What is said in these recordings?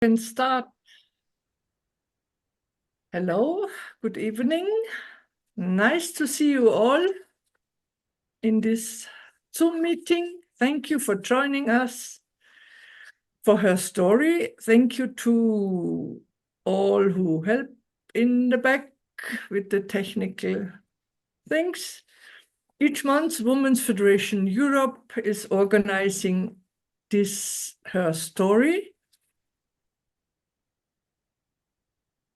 Can start. Hello, good evening. Nice to see you all in this Zoom meeting. Thank you for joining us for HerStory. Thank you to all who help in the back with the technical things. Each month, Women's Federation Europe is organizing this HerStory.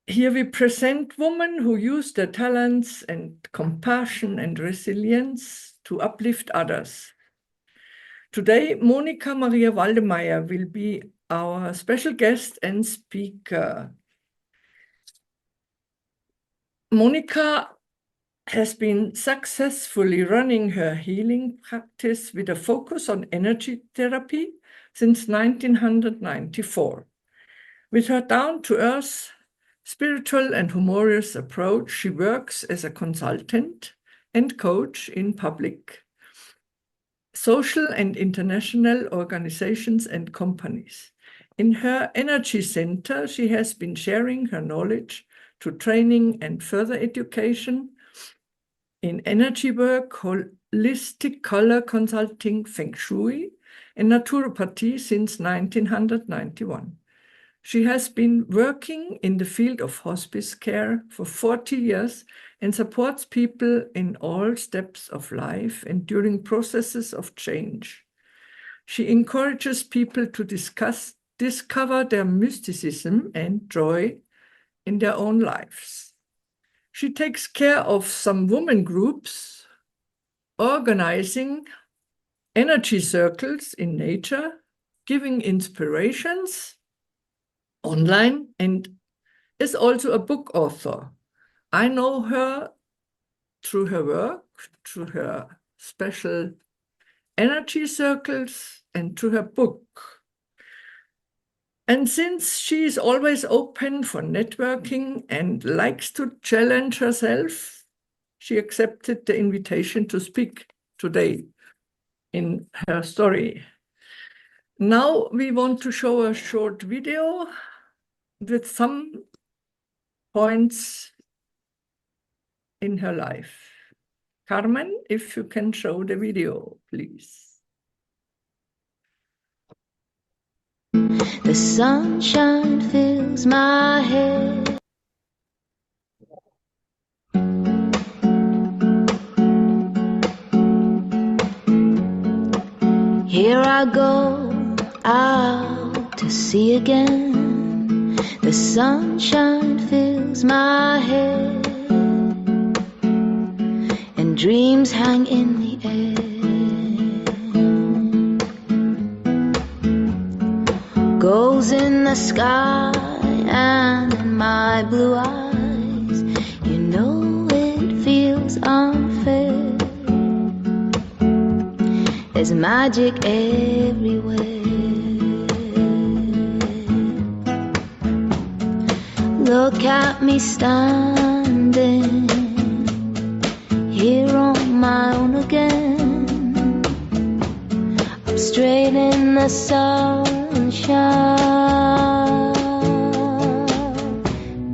Here we present women who use their talents and compassion and resilience to uplift others. Today, Monika Maria Waldenmaier will be our special guest and speaker. Monika has been successfully running her healing practice with a focus on energy therapy since 1994. With her down-to-earth spiritual and humorous approach, she works as a consultant and coach in public, social and international organizations and companies. In her energy center, she has been sharing her knowledge to training and further education in energy work, holistic color consulting, feng shui, and naturopathy since 1991. She has been working in the field of hospice care for 40 years and supports people in all steps of life and during processes of change. She encourages people to discover their mysticism and joy in their own lives. She takes care of some women groups, organizing energy circles in nature, giving inspirations online, and is also a book author. I know her through her work, through her special energy circles, and through her book. And since she is always open for networking and likes to challenge herself, she accepted the invitation to speak today in HerStory. Now we want to show a short video with some points in her life. Carmen, if you can show the video, please. The sunshine fills my head. Here I go out to sea again. The sunshine fills my head, and dreams hang in the air. Goals in the sky and in my blue eyes, you know it feels unfair. There's magic everywhere. Look at me standing here on my own again. I'm straight in the sunshine.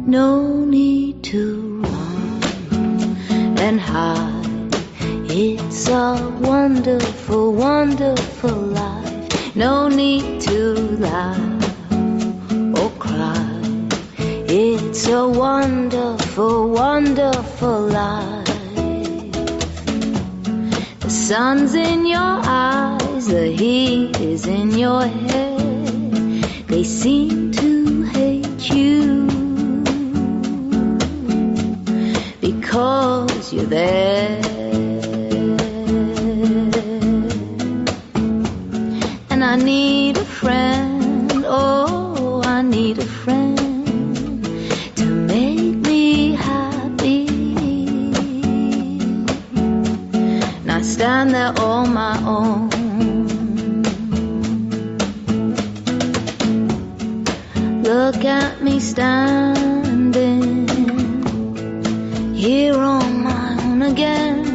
No need to run and hide. It's a wonderful, wonderful life. No need to laugh or cry. It's a wonderful, wonderful life. The sun's in your eyes, the heat is in your head. They seem to hate you because you're there. And I need a friend, oh, I need a friend. Stand there on my own. Look at me standing here on my own again.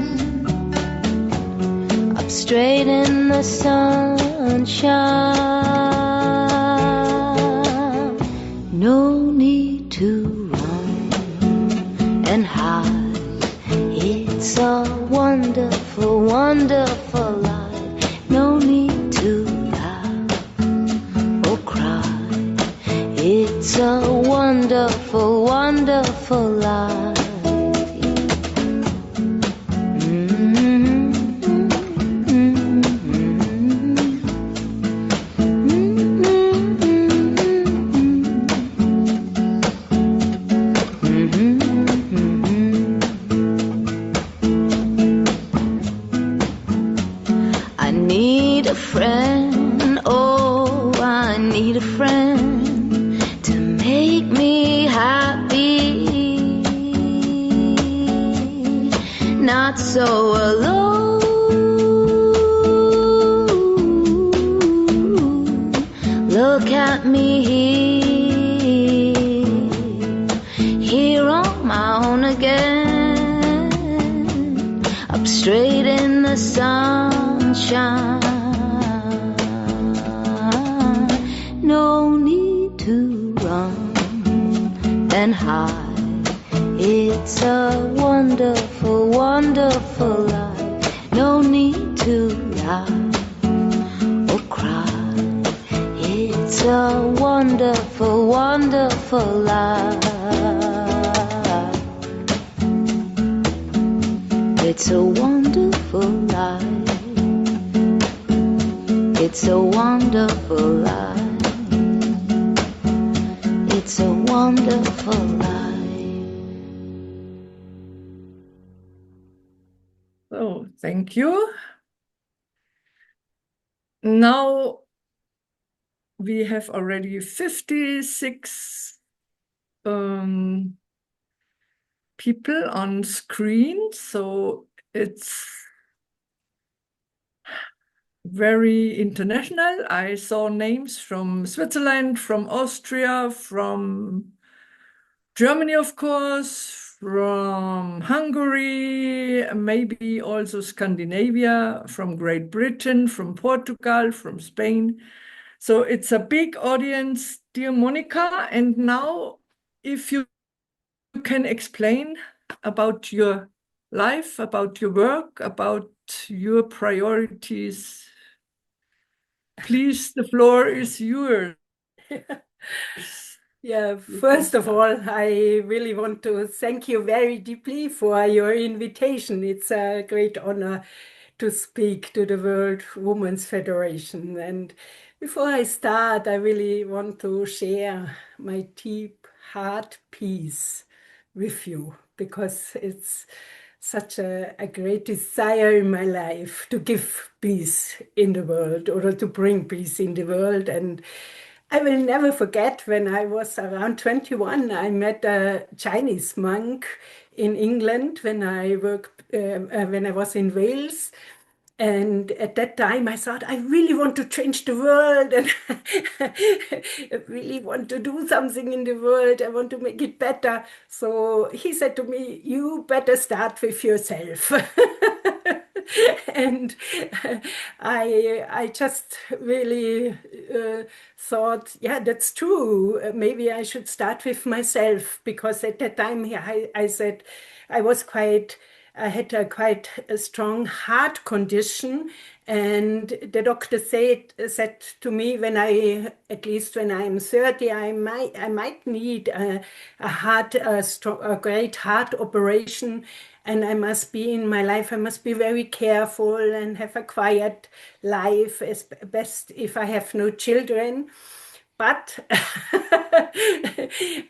Up straight in the sunshine. no need to run and hide. It's a wonderful, wonderful life. No need to laugh or cry. It's a wonderful, wonderful life. I need a friend, oh, I need a friend to make me happy, not so alone. Look at me here on my own again, up straight in the sunshine. No need to run and hide. It's a wonderful, wonderful life. No need to laugh or cry. It's a wonderful, wonderful life. It's a wonderful life. It's a wonderful life. It's a wonderful life. So, thank you. Now we have already 56 people on screen, so it's very international. I saw names from Switzerland, from Austria, from Germany, of course, from Hungary, maybe also Scandinavia, from Great Britain, from Portugal, from Spain. So it's a big audience, dear Monika. And now, if you can explain about your life, about your work, about your priorities, please, the floor is yours. Yeah, first of all, I really want to thank you very deeply for your invitation. It's a great honor to speak to the World Women's Federation. And before I start, I really want to share my deep heart peace with you, because it's such a great desire in my life to give peace in the world, or to bring peace in the world. And I will never forget, when I was around 21, I met a Chinese monk in England when I was in Wales. And at that time, I thought, I really want to change the world, and I really want to do something in the world. I want to make it better. So he said to me, you better start with yourself. And I just really thought, yeah, that's true. Maybe I should start with myself, because at that time I said I had a quite a strong heart condition, and the doctor said to me, at least when I'm 30, I might need a great heart operation, and I must be in my life. I must be very careful and have a quiet life, as best if I have no children. But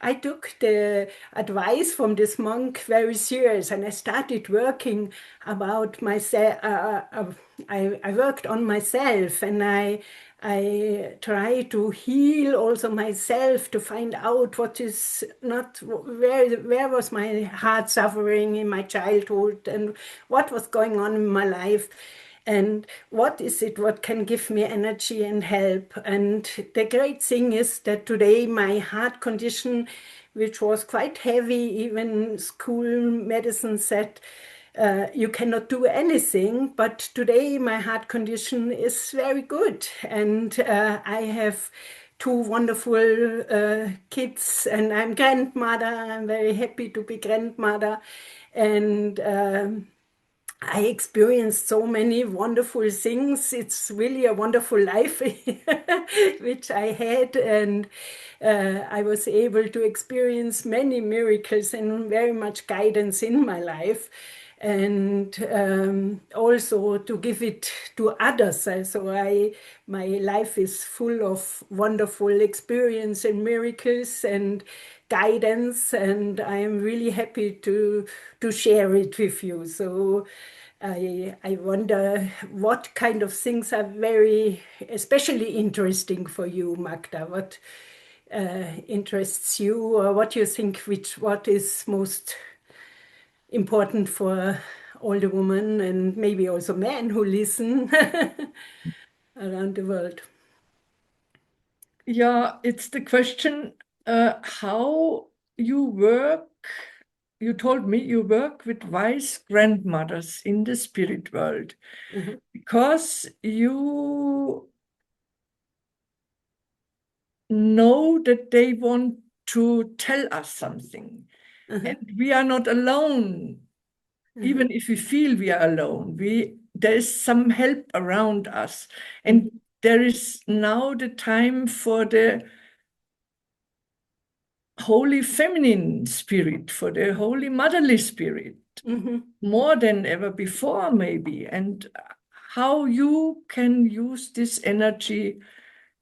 I took the advice from this monk very serious, and I started working about myself. I worked on myself, and I try to heal also myself, to find out what is not, where was my heart suffering in my childhood, and what was going on in my life. And what is it what can give me energy and help? And the great thing is that today my heart condition, which was quite heavy, even school medicine said you cannot do anything, but today my heart condition is very good, and I have two wonderful kids, and I'm grandmother. I'm very happy to be grandmother. And I experienced so many wonderful things. It's really a wonderful life which I had, and I was able to experience many miracles and very much guidance in my life, and also to give it to others. So my life is full of wonderful experience and miracles and guidance, and I am really happy to share it with you. So I wonder what kind of things are very especially interesting for you, Magda. What interests you, or what you think what is most important for all the women and maybe also men who listen around the world. Yeah, it's the question how you work. You told me you work with wise grandmothers in the spirit world because you know that they want to tell us something. And we are not alone. Even if we feel we are alone, there is some help around us. And there is now the time for the holy feminine spirit, for the holy motherly spirit, more than ever before, maybe. And how you can use this energy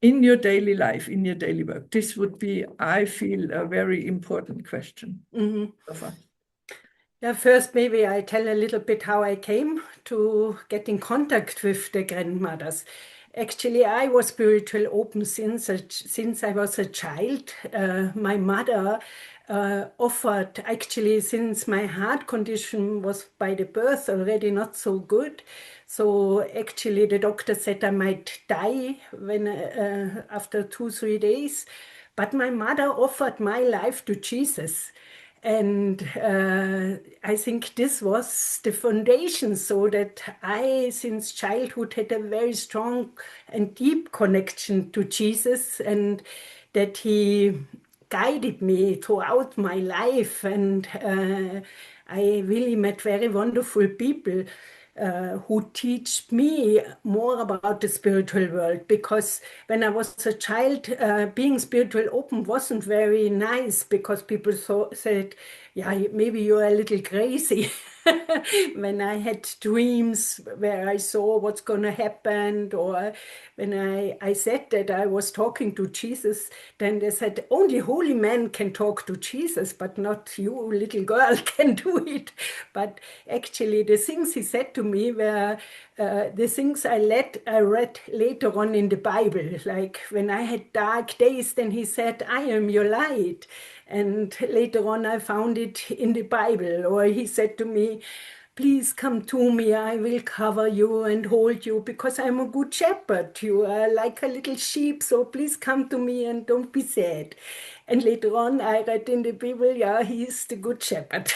in your daily life, in your daily work. This would be, I feel, a very important question. Yeah, first, maybe I tell a little bit how I came to get in contact with the grandmothers. Actually, I was spiritual open since I was a child. My mother offered, actually, since my heart condition was by the birth already not so good. So actually, the doctor said I might die when after 2-3 days. But my mother offered my life to Jesus. And I think this was the foundation, so that I, since childhood, had a very strong and deep connection to Jesus, and that he guided me throughout my life. And I really met very wonderful people who teach me more about the spiritual world, because when I was a child, being spiritual open wasn't very nice, because people said, yeah, maybe you're a little crazy. When I had dreams where I saw what's going to happen, or when I said that I was talking to Jesus, then they said, only holy men can talk to Jesus, but not you, little girl, can do it. But actually, the things he said to me were the things I read later on in the Bible. Like when I had dark days, then he said, I am your light. And later on, I found it in the Bible. Or he said to me, please come to me, I will cover you and hold you, because I'm a good shepherd. You are like a little sheep, so please come to me and don't be sad. And later on, I read in the Bible, yeah, he is the good shepherd.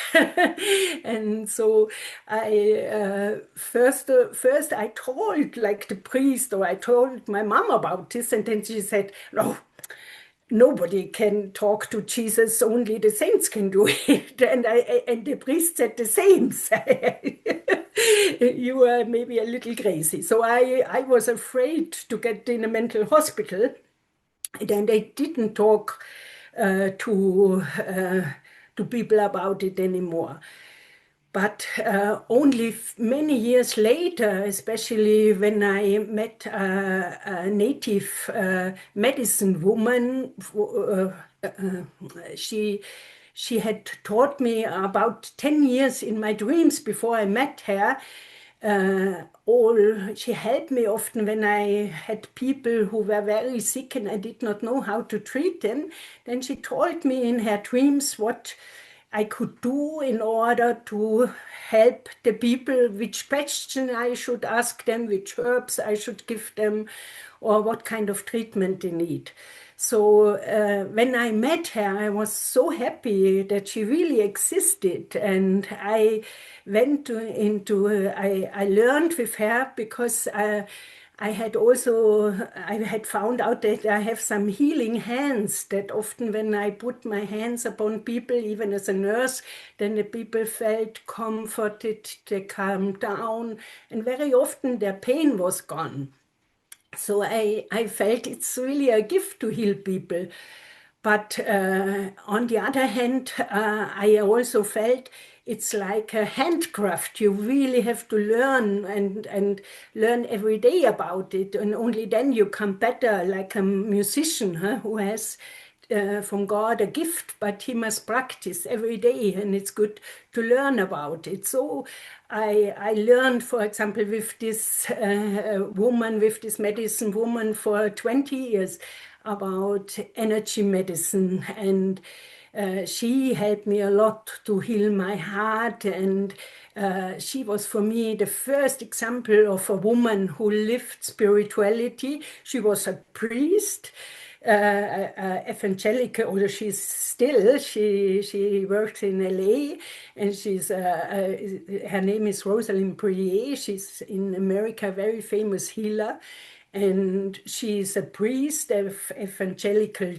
And so I first I told, like the priest, or I told my mom about this, and then she said, no, nobody can talk to Jesus, only the saints can do it. And the priest said the same. You are maybe a little crazy. So I was afraid to get in a mental hospital. And I didn't talk to people about it anymore. But only many years later, especially when I met a native medicine woman, she had taught me about 10 years in my dreams before I met her. She helped me often when I had people who were very sick and I did not know how to treat them. Then she told me in her dreams what I could do in order to help the people, which question I should ask them, which herbs I should give them, or what kind of treatment they need. So when I met her, I was so happy that she really existed, and I went I learned with her, because I had found out that I have some healing hands, that often when I put my hands upon people, even as a nurse, then the people felt comforted, they calmed down, and very often their pain was gone. So I felt it's really a gift to heal people. But on the other hand, I also felt it's like a handcraft. You really have to learn and learn every day about it. And only then you come better, like a musician who has from God a gift, but he must practice every day, and it's good to learn about it. So I learned, for example, with this woman, with this medicine woman for 20 years about energy medicine, and she helped me a lot to heal my heart, and she was for me the first example of a woman who lived spirituality. She was a priest, evangelical, or she's still, she works in LA, and she's her name is Rosalind Prier. She's in America, very famous healer, and she's a priest, an evangelical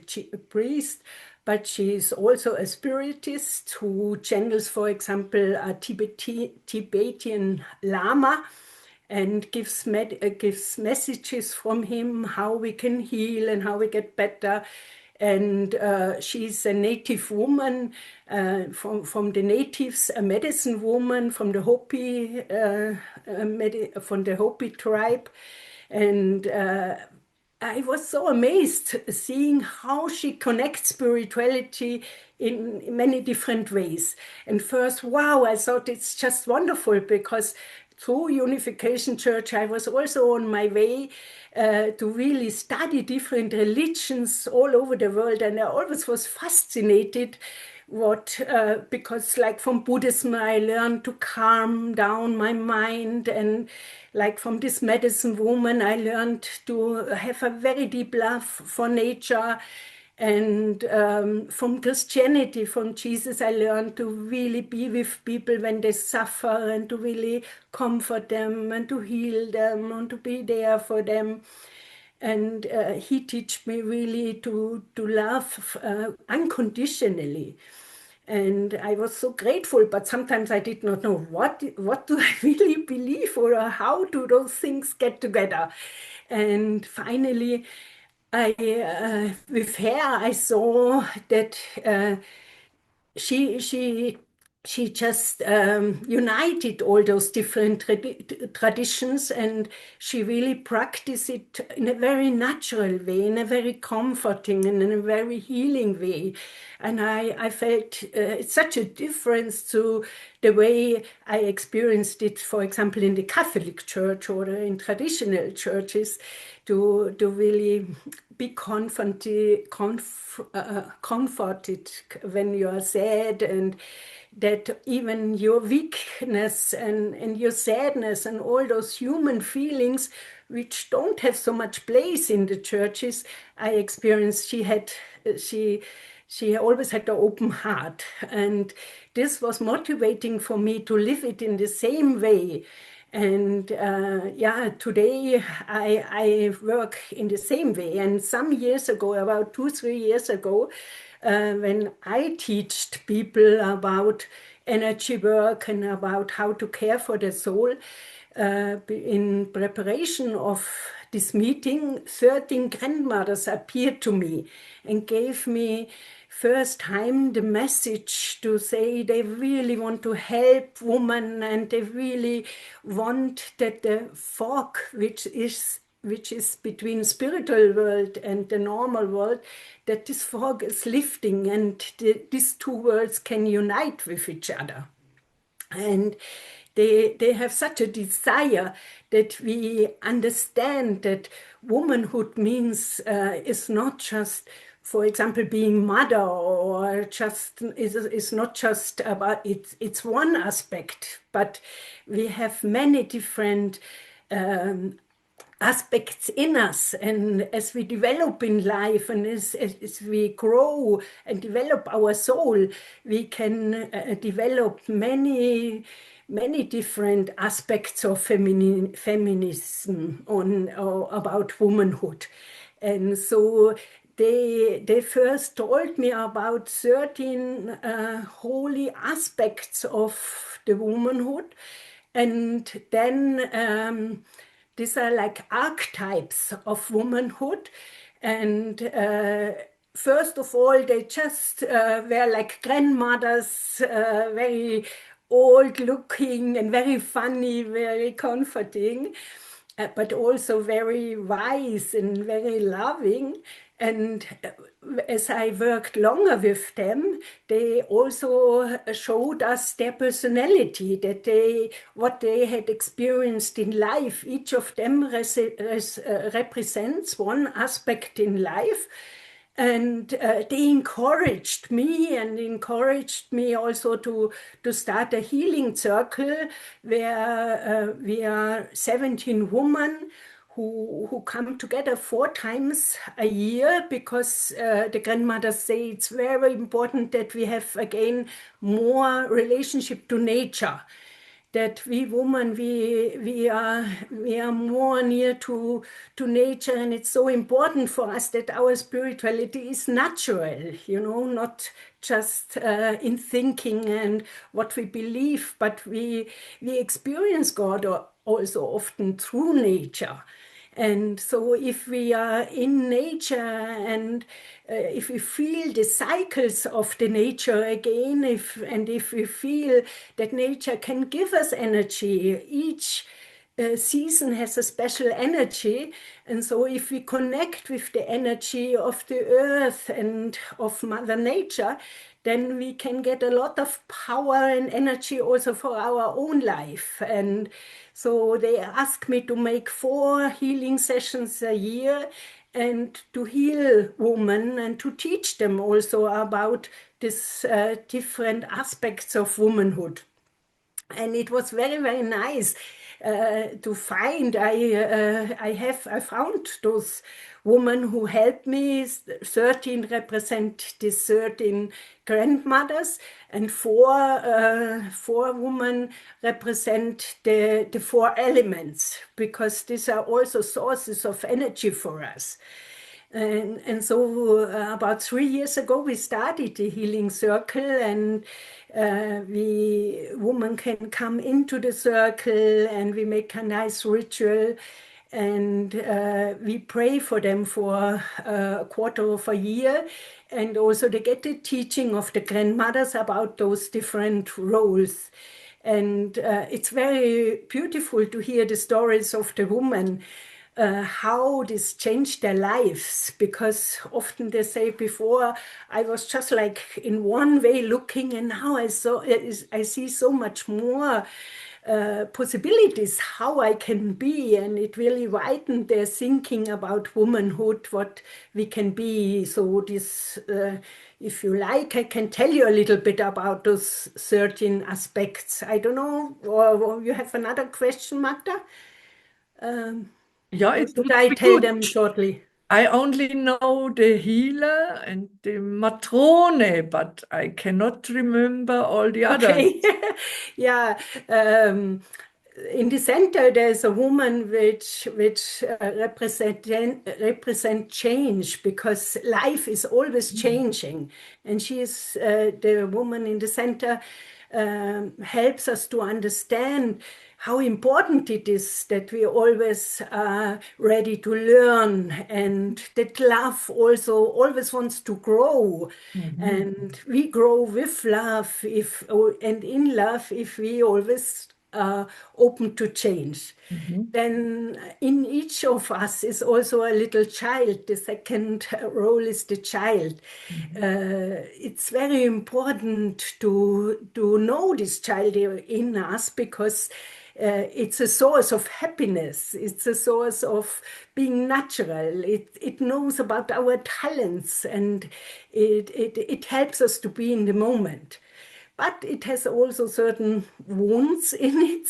priest, but she's also a spiritist who channels, for example, a Tibetan Lama, and gives messages from him how we can heal and how we get better. And she's a native woman from the natives, a medicine woman from the Hopi tribe. And I was so amazed seeing how she connects spirituality in many different ways. And first, wow, I thought it's just wonderful, because through Unification Church, I was also on my way to really study different religions all over the world. And I always was fascinated because like from Buddhism, I learned to calm down my mind, and like from this medicine woman, I learned to have a very deep love for nature. And from Christianity, from Jesus, I learned to really be with people when they suffer, and to really comfort them and to heal them and to be there for them. And he taught me really to love unconditionally. And I was so grateful, but sometimes I did not know what do I really believe, or how do those things get together. And finally, with her, I saw that she just united all those different traditions, and she really practiced it in a very natural way, in a very comforting and in a very healing way. And I felt it's such a difference to the way I experienced it, for example, in the Catholic Church or in traditional churches, to really be comforted when you are sad, and that even your weakness and your sadness and all those human feelings which don't have so much place in the churches, I experienced she always had an open heart, and this was motivating for me to live it in the same way. And today I work in the same way. And some years ago, about 2-3 years ago, when I taught people about energy work and about how to care for the soul, in preparation of this meeting, 13 grandmothers appeared to me and gave me first time the message to say they really want to help women, and they really want that the fog which is between spiritual world and the normal world, that this fog is lifting, and these two worlds can unite with each other. And they have such a desire that we understand that womanhood means is not just, for example, being mother, or just is not just about it. It's one aspect, but we have many different aspects in us, and as we develop in life and as we grow and develop our soul, we can develop many different aspects of feminism or about womanhood. And so they first told me about 13 holy aspects of the womanhood, and then these are like archetypes of womanhood. And first of all, they just were like grandmothers, very old looking and very funny, very comforting, but also very wise and very loving. And as I worked longer with them, they also showed us their personality, that what they had experienced in life. Each of them represents one aspect in life. And they encouraged me also to start a healing circle where we are 17 women who come together 4 times a year, because the grandmothers say it's very important that we have again more relationship to nature. That we women, we are more near to nature, and it's so important for us that our spirituality is natural, not just in thinking and what we believe, but we experience God also often through nature. And so if we are in nature and if we feel the cycles of the nature again, if we feel that nature can give us energy, each season has a special energy. And so if we connect with the energy of the earth and of Mother Nature, then we can get a lot of power and energy also for our own life. And so they asked me to make 4 healing sessions a year and to heal women and to teach them also about these different aspects of womanhood. And it was very, very nice to find. I found those women who helped me. 13 represent the 13 grandmothers, and 4 women represent the 4 elements, because these are also sources of energy for us. And so about 3 years ago, we started the healing circle, and women can come into the circle, and we make a nice ritual, and we pray for them for a quarter of a year. And also they get the teaching of the grandmothers about those different roles. And it's very beautiful to hear the stories of the women, how this changed their lives, because often they say, before I was just like in one way looking, and now I see so much more possibilities how I can be, and it really widened their thinking about womanhood, what we can be. So this, if you like, I can tell you a little bit about those 13 aspects. I don't know, or you have another question, Magda? Yeah, Or it should would I be tell good. them shortly? I only know the healer and the matrone, but I cannot remember all the others. Okay, yeah. In the center, there's a woman which represent change, because life is always changing, and she is the woman in the center. Helps us to understand how important it is that we always are ready to learn, and that love also always wants to grow. And we grow with love and in love if we always are open to change. Then in each of us is also a little child. The second role is the child. It's very important to know this child in us, because it's a source of happiness. It's a source of being natural. It knows about our talents, and it helps us to be in the moment. but it has also certain wounds in it,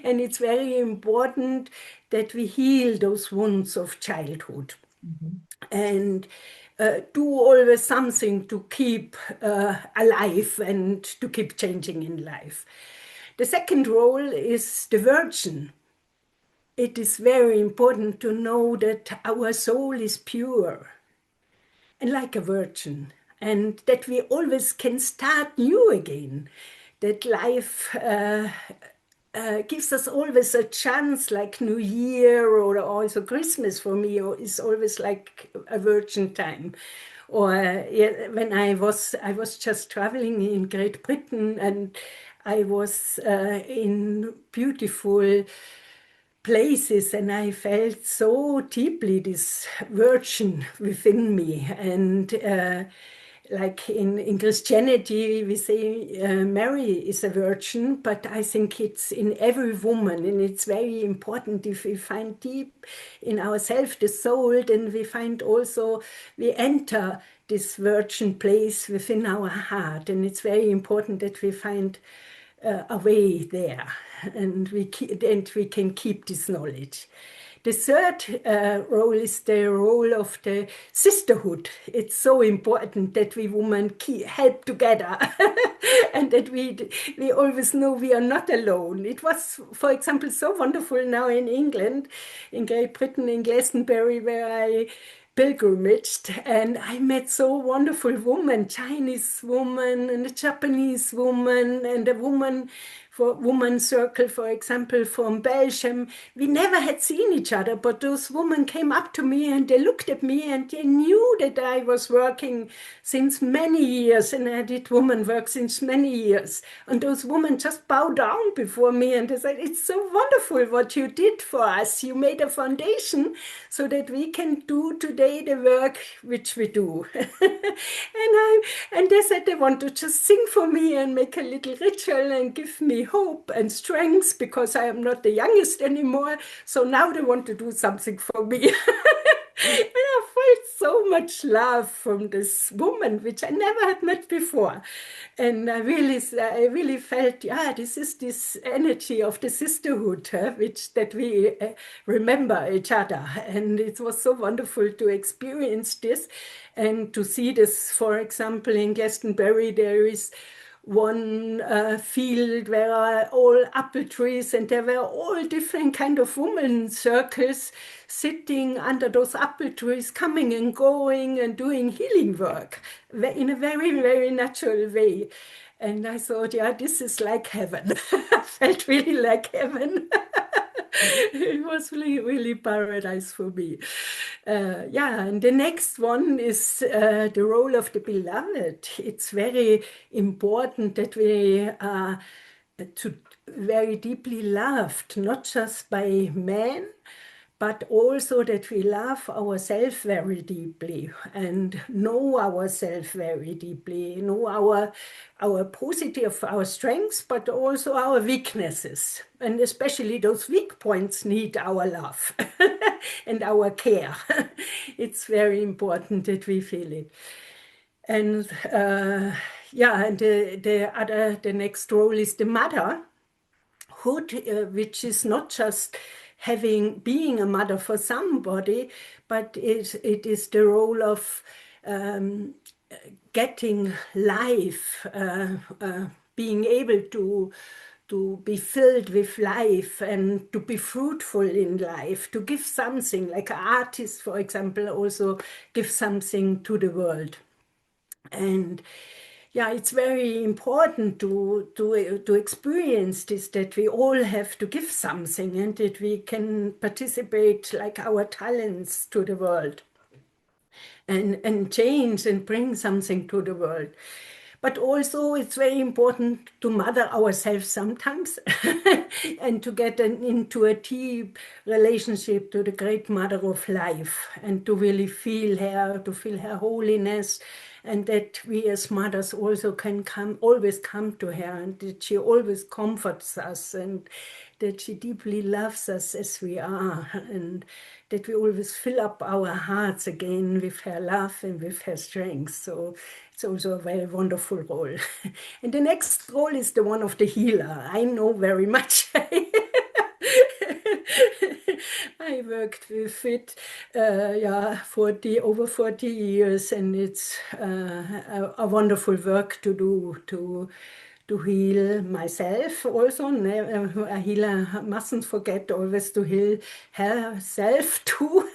and it's very important that we heal those wounds of childhood and do always something to keep alive and to keep changing in life. The second role is the virgin. It is very important to know that our soul is pure and like a virgin, and that we always can start new again, that life gives us always a chance, like New Year or also Christmas for me is always like a virgin time. Or when I was just traveling in Great Britain, and I was in beautiful places, and I felt so deeply this virgin within me. And like in Christianity, we say Mary is a virgin, but I think it's in every woman, and it's very important if we find deep in ourselves the soul, then we enter this virgin place within our heart, and it's very important that we find a way there, and we can keep this knowledge. The third role is the role of the sisterhood. It's so important that we women help together and that we always know we are not alone. It was, for example, so wonderful now in England, in Great Britain, in Glastonbury, where I pilgrimaged, and I met so wonderful women, Chinese woman and a Japanese woman and a woman for woman circle, for example, from Belgium. We never had seen each other, but those women came up to me and they looked at me and they knew that I was working since many years, and I did woman work since many years. And those women just bowed down before me and they said, "It's so wonderful what you did for us. You made a foundation so that we can do today the work which we do." and they said they want to just sing for me and make a little ritual and give me hope and strength, because I am not the youngest anymore. So now they want to do something for me. And I felt so much love from this woman, which I never had met before. And I really felt, yeah, this is this energy of the sisterhood, that we remember each other. And it was so wonderful to experience this and to see this. For example, in Glastonbury, there is one field where are all apple trees, and there were all different kind of women circles sitting under those apple trees, coming and going and doing healing work in a very, very natural way. And I thought, yeah, this is like heaven. I felt really like heaven. It was really, really paradise for me. Yeah, and the next one is the role of the beloved. It's very important that we are very deeply loved, not just by men, but also that we love ourselves very deeply and know ourselves very deeply, know our positive, our strengths, but also our weaknesses. And especially those weak points need our love and our care. It's very important that we feel it. And yeah, and the next role is the motherhood, which is not just being a mother for somebody, but it is the role of getting life, being able to be filled with life and to be fruitful in life, to give something, like an artist, for example, also give something to the world. And yeah, it's very important to experience this, that we all have to give something and that we can participate like our talents to the world and change and bring something to the world. But also it's very important to mother ourselves sometimes and to get into a deep relationship to the great mother of life and to really feel her holiness, and that we as mothers also can always come to her, and that she always comforts us, and that she deeply loves us as we are, and that we always fill up our hearts again with her love and with her strength. So it's also a very wonderful role. And the next role is the one of the healer. I know very much. I worked with it, over 40 years, and it's a wonderful work to do to heal myself also. A healer mustn't forget always to heal herself too,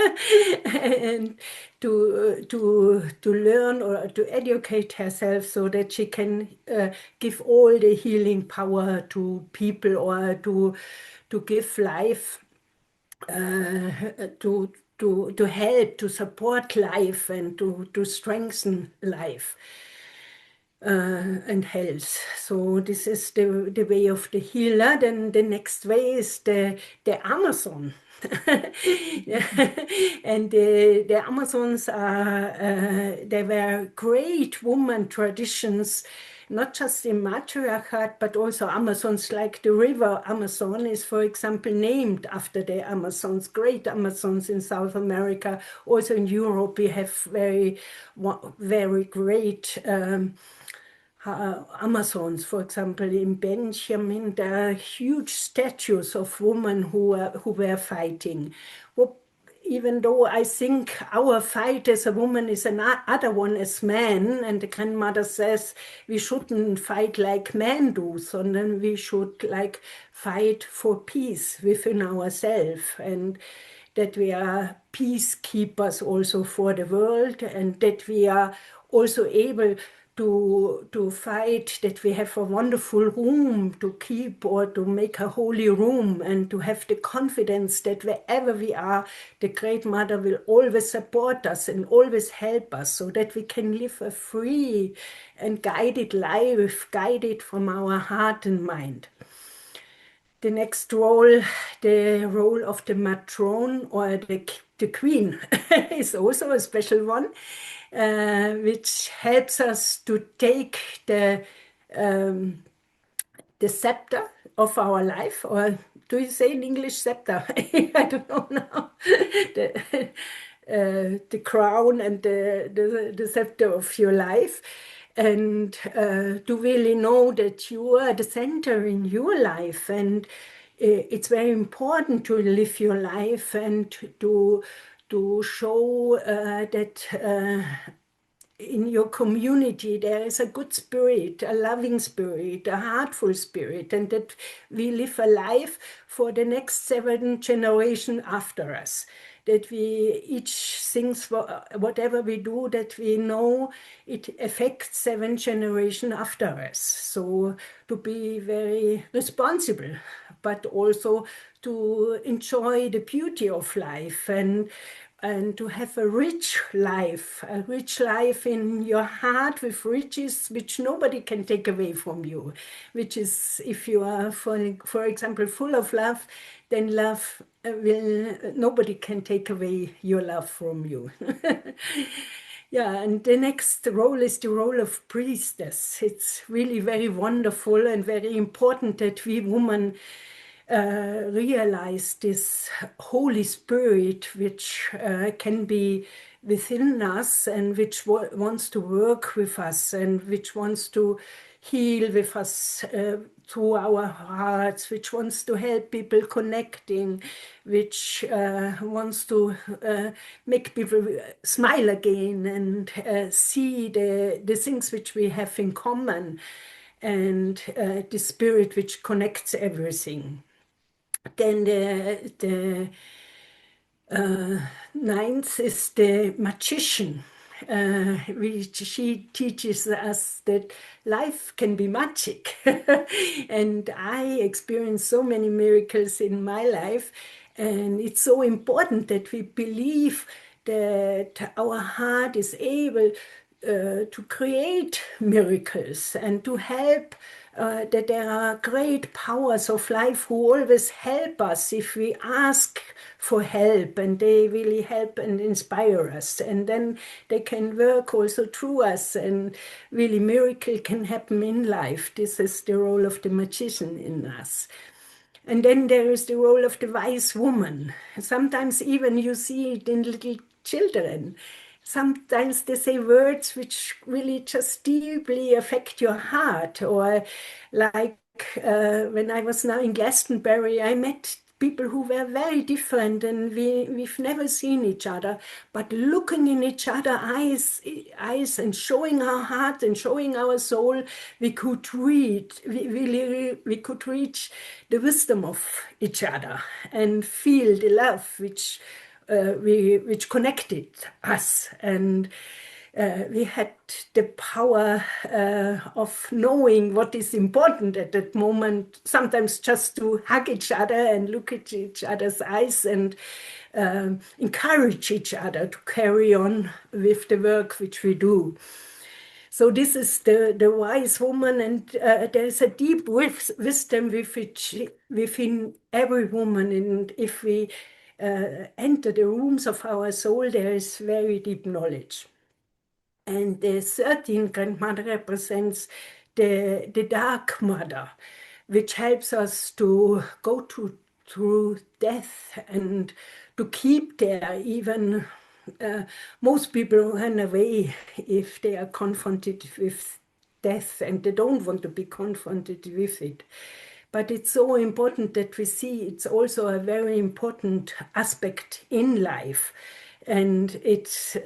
and to learn or to educate herself so that she can give all the healing power to people, or to give life, to help, to support life, and to strengthen life and health. So this is the way of the healer. Then the next way is the Amazon. Yeah. And the Amazons are, they were great woman traditions, not just in matriarchate, but also Amazons, like the river Amazon is, for example, named after the Amazons, great Amazons in South America. Also in Europe, we have very great Amazons. For example, in Benjamin, there are huge statues of women who were fighting. Even though I think our fight as a woman is another one as men, and the grandmother says we shouldn't fight like men do, sondern we should like fight for peace within ourselves, and that we are peacekeepers also for the world, and that we are also able to fight, that we have a wonderful room to keep, or to make a holy room, and to have the confidence that wherever we are, the Great Mother will always support us and always help us, so that we can live a free and guided life, guided from our heart and mind. The next role, the role of the matron, or the queen, is also a special one, which helps us to take the scepter of our life, or do you say in English scepter? I don't know now. The crown and the scepter of your life, and to really know that you are the center in your life, and it's very important to live your life, and to show that in your community there is a good spirit, a loving spirit, a heartful spirit, and that we live a life for the next 7 generations after us. That we each things, whatever we do, that we know it affects 7 generations after us. So to be very responsible, but also to enjoy the beauty of life, and to have a rich life in your heart, with riches which nobody can take away from you. Which is, if you are, for example, full of love, then love nobody can take away your love from you. Yeah, and the next role is the role of priestess. It's really very wonderful and very important that we women realize this Holy Spirit which can be within us, and which wants to work with us, and which wants to heal with us through our hearts, which wants to help people connecting, which wants to make people smile again, and see the things which we have in common, and the spirit which connects everything. Then the ninth is the magician. She teaches us that life can be magic. And I experienced so many miracles in my life, and it's so important that we believe that our heart is able to create miracles, and to help, that there are great powers of life who always help us if we ask for help, and they really help and inspire us, and then they can work also through us, and really miracle can happen in life. This is the role of the magician in us. And then there is the role of the wise woman. Sometimes even you see it in little children. Sometimes they say words which really just deeply affect your heart. Or like when I was now in Glastonbury, I met people who were very different and we've never seen each other, but looking in each other's eyes and showing our heart and showing our soul, we could read, we could reach the wisdom of each other and feel the love which connected us. And we had the power of knowing what is important at that moment, sometimes just to hug each other and look at each other's eyes and encourage each other to carry on with the work which we do. So this is the wise woman, and there's a deep wisdom within every woman. And if we enter the rooms of our soul, there is very deep knowledge. And the 13th grandmother represents the dark mother, which helps us to go through death and to keep there. Even most people run away if they are confronted with death and they don't want to be confronted with it. But it's so important that we see it's also a very important aspect in life. And it's,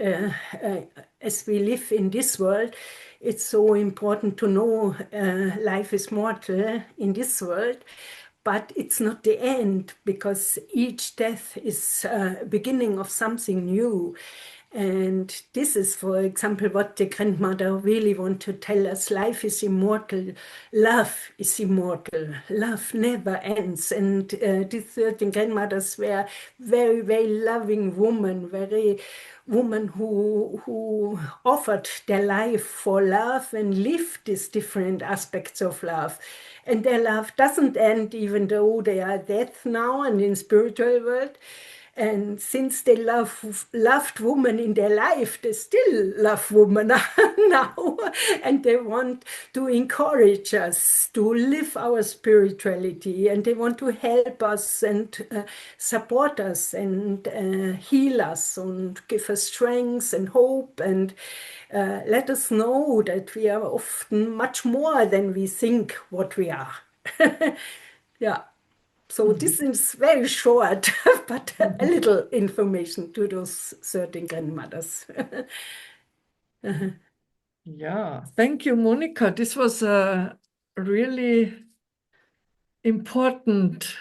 as we live in this world, it's so important to know life is mortal in this world, but it's not the end, because each death is a beginning of something new. And this is, for example, what the grandmother really want to tell us. Life is immortal. Love is immortal. Love never ends. And these 13 grandmothers were very, very loving women, very women who offered their life for love and lived these different aspects of love. And their love doesn't end even though they are dead now and in spiritual world. And since they loved women in their life, they still love women now. And they want to encourage us to live our spirituality. And they want to help us and support us and heal us and give us strength and hope and let us know that we are often much more than we think what we are. Yeah. So this is very short, but a little information to those 13 grandmothers. Yeah, thank you, Monika. This was a really important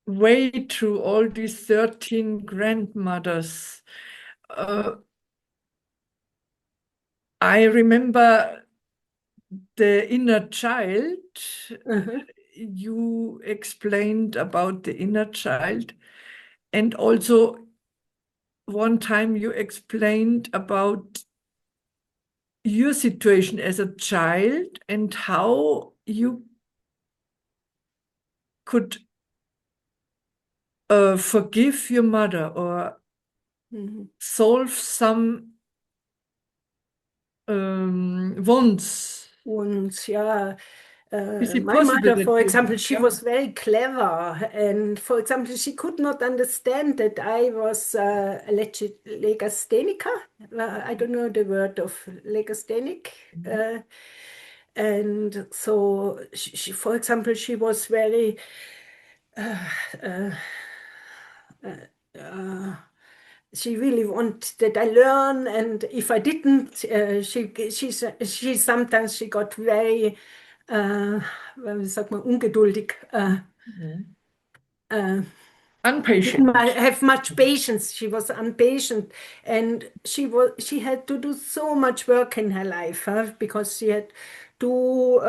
way through all these 13 grandmothers. I remember the inner child. You explained about the inner child, and also one time you explained about your situation as a child and how you could forgive your mother or solve some wants. Wants, yeah. Is it My possible mother, that for you, example, she was very clever. And for example, she could not understand that I was a legastheniker. I don't know the word of legasthenic. And so, for example, she was very she really wanted that I learn, and if I didn't, she sometimes she got very, wie sagt man, ungeduldig. impatient? Didn't have much patience. She was impatient, and she had to do so much work in her life, because she had two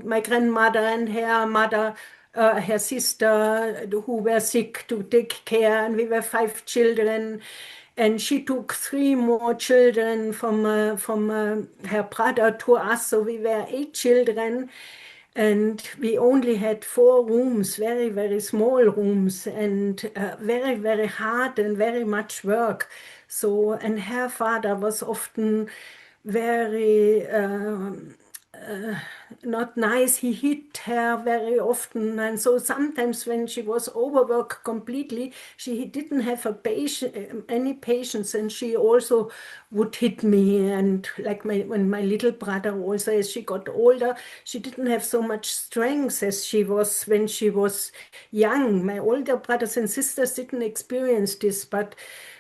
my grandmother and her mother, her sister, who were sick, to take care, and we were 5 children. And she took 3 more children from her brother to us, so we were 8 children. And we only had 4 rooms, very, very small rooms, and very, very hard and very much work. So, and her father was often very not nice. He hit her very often, and so sometimes when she was overworked completely, she didn't have any patience, and she also would hit me. And like when my little brother also, as she got older, she didn't have so much strength as she was when she was young. My older brothers and sisters didn't experience this, but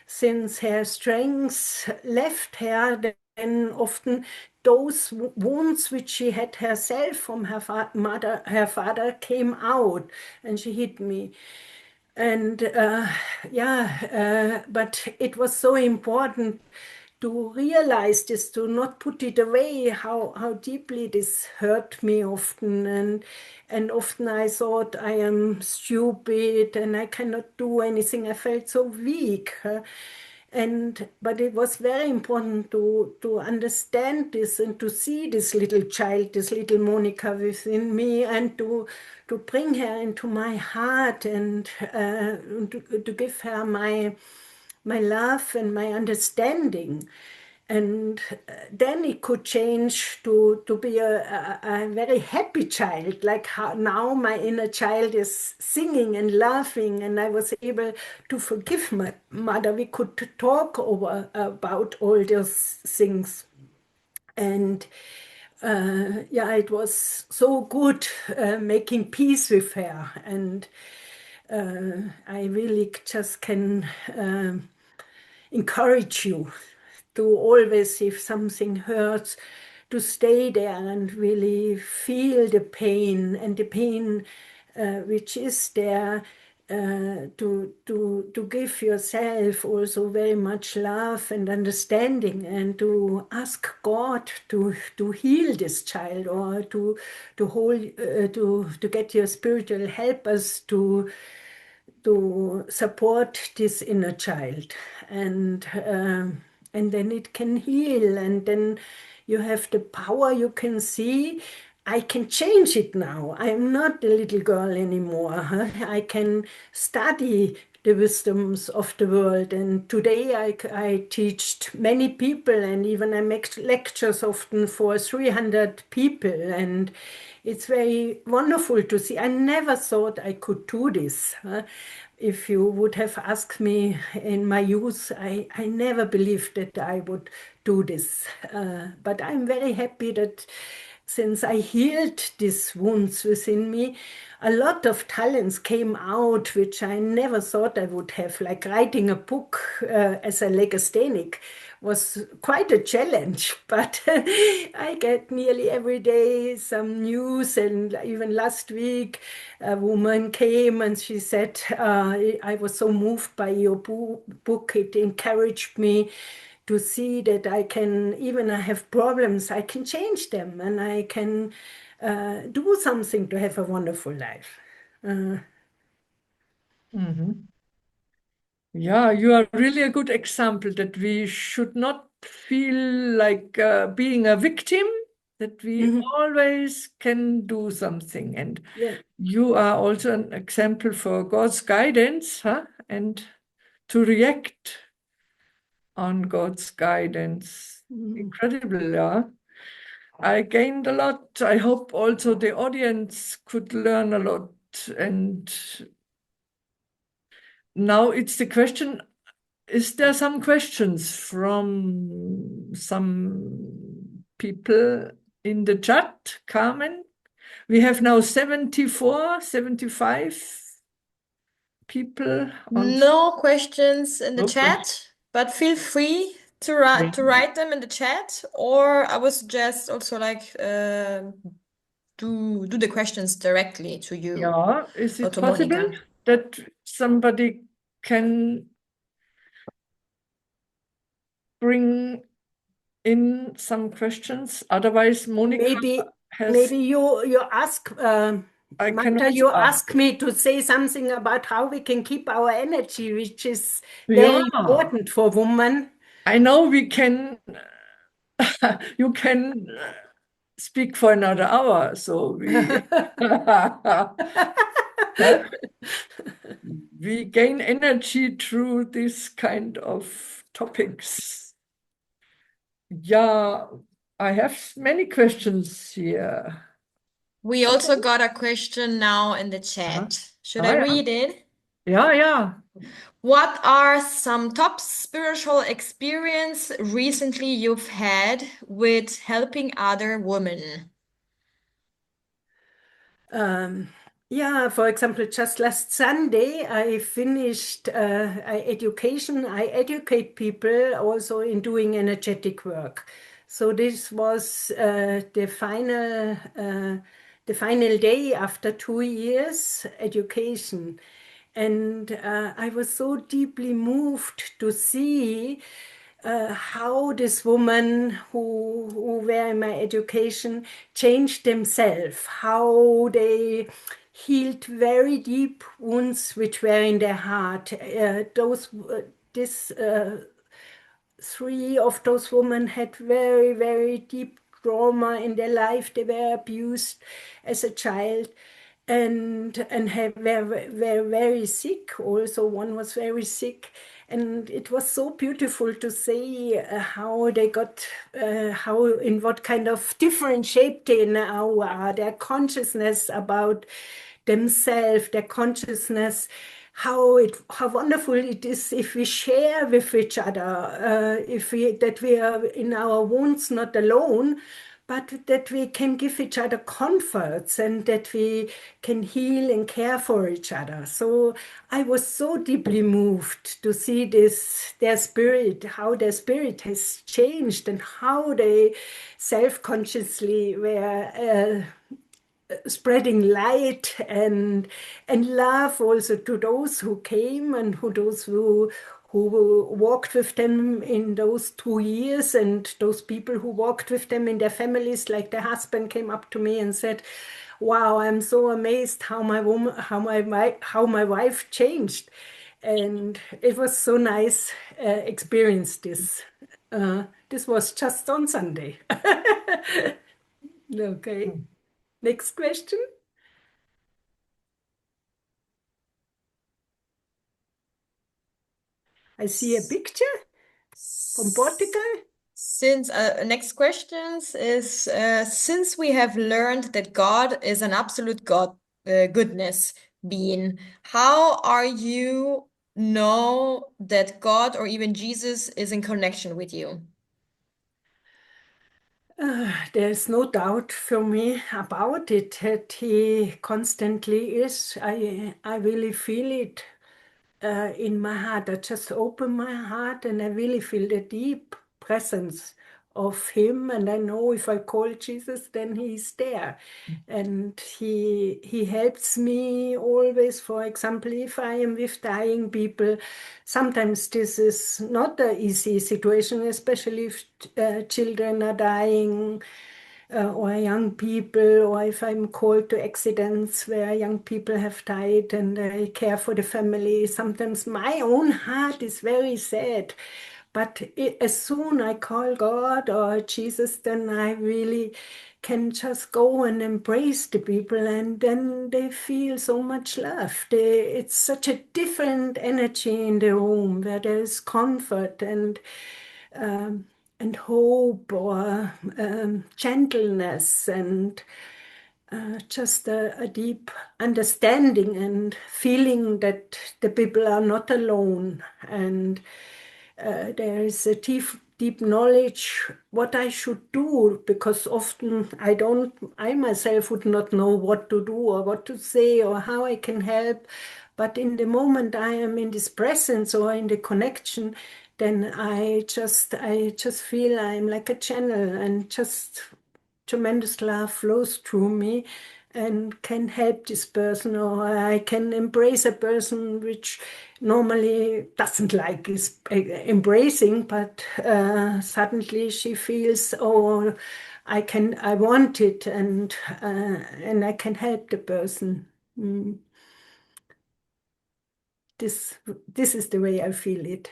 since her strength left her, then often those wounds which she had herself from her father came out, and she hit me. And but it was so important to realize this, to not put it away, how deeply this hurt me often. And often I thought I am stupid and I cannot do anything. I felt so weak. But it was very important to understand this and to see this little child, this little Monika within me, and to bring her into my heart, and to give her my love and my understanding. And then it could change to be a very happy child, like how now my inner child is singing and laughing, and I was able to forgive my mother. We could talk about all those things. And it was so good making peace with her. And I really just can encourage you to always, if something hurts, to stay there and really feel the pain, and the pain which is there, to give yourself also very much love and understanding, and to ask God to heal this child, or to hold to get your spiritual helpers to support this inner child. And then it can heal, and then you have the power. You can see, I can change it now. I'm not a little girl anymore. I can study the wisdoms of the world. And today I teach many people, and even I make lectures often for 300 people. And it's very wonderful to see. I never thought I could do this. If you would have asked me in my youth, I never believed that I would do this. But I'm very happy that since I healed these wounds within me, a lot of talents came out which I never thought I would have, like writing a book as a legasthenic was quite a challenge, but I get nearly every day some news. And even last week, a woman came and she said, I was so moved by your book. It encouraged me to see that I can, even I have problems, I can change them, and I can do something to have a wonderful life. Mhm. Yeah, you are really a good example that we should not feel like being a victim, that we Mhm. always can do something. And Yeah. you are also an example for God's guidance, huh? And to react on God's guidance. Mhm. Incredible, yeah. I gained a lot. I hope also the audience could learn a lot. And now it's the question, is there some questions from some people in the chat, Carmen? We have now 74, 75 people on. No questions in the No question. chat, but feel free to Yeah. write them in the chat, or I would suggest also like do the questions directly to you Yeah, is or it to possible Monika. that somebody can bring in some questions? Otherwise, Monika has, Maybe you ask I can Magda, also you ask. ask me to say something about how we can keep our energy, which is Yeah, very important for women. I know we can, you can speak for another hour. So we gain energy through this kind of topics. Yeah, I have many questions here. We also got a question now in the chat. Should I yeah. read it? Yeah. What are some top spiritual experience recently you've had with helping other women? Yeah, for example, just last Sunday, I finished education. I educate people also in doing energetic work. So this was the final day after 2 years education. And I was so deeply moved to see how this woman who were in my education changed themselves, how they healed very deep wounds which were in their heart. This 3 of those women had very, very deep trauma in their life. They were abused as a child and were very sick. Also, one was very sick. And it was so beautiful to see how they got, how in what kind of different shape they now are, their consciousness about themselves, their consciousness, how wonderful it is if we share with each other, that we are in our wounds not alone, but that we can give each other comforts and that we can heal and care for each other. So I was so deeply moved to see their spirit, how their spirit has changed and how they self-consciously were spreading light and love also to those who came and who walked with them in those 2 years, and those people who walked with them in their families, like the husband came up to me and said, "Wow, I'm so amazed how my wife changed." And it was so nice experience this. This was just on Sunday. Okay. Next question. I see a picture from Portugal. Since next questions is since we have learned that God is an absolute God goodness being, how are you know that God or even Jesus is in connection with you? There's no doubt for me about it that he constantly is. I really feel it in my heart. I just open my heart and I really feel the deep presence of him. And I know if I call Jesus, then he's there. And he helps me always. For example, if I am with dying people, sometimes this is not an easy situation, especially if children are dying. Or young people, or if I'm called to accidents where young people have died and I care for the family, sometimes my own heart is very sad. But as soon I call God or Jesus, then I really can just go and embrace the people, and then they feel so much love. It's such a different energy in the room where there is comfort and hope or gentleness and just a deep understanding and feeling that the people are not alone, and there is a deep knowledge what I should do, because often I myself would not know what to do or what to say or how I can help. But in the moment I am in this presence or in the connection, then I just feel I'm like a channel, and just tremendous love flows through me and can help this person, or I can embrace a person which normally doesn't like is embracing, but suddenly she feels, oh, I want it, and I can help the person. This is the way I feel it.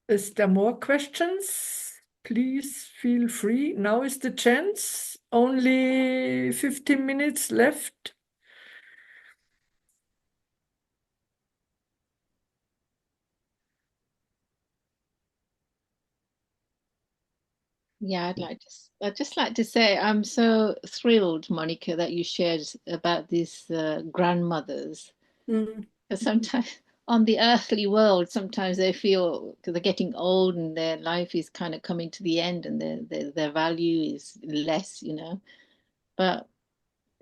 Is there more questions? Please feel free. Now is the chance. Only 15 minutes left. Yeah, I'd just like to say I'm so thrilled, Monica, that you shared about these grandmothers. Mm. 'Cause sometimes on the earthly world, sometimes they feel because they're getting old and their life is kind of coming to the end and their value is less, you know. But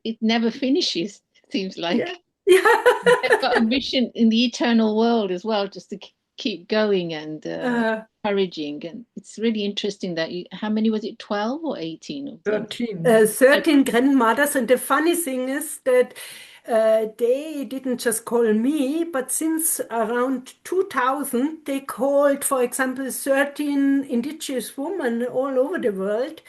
it never finishes, it seems Yeah. like. Yeah. They've got a mission in the eternal world as well, just to keep going and encouraging. And it's really interesting that how many was it, 12 or 18 of them? 13. 13 grandmothers, and the funny thing is that they didn't just call me, but since around 2000, they called, for example, 13 indigenous women all over the world.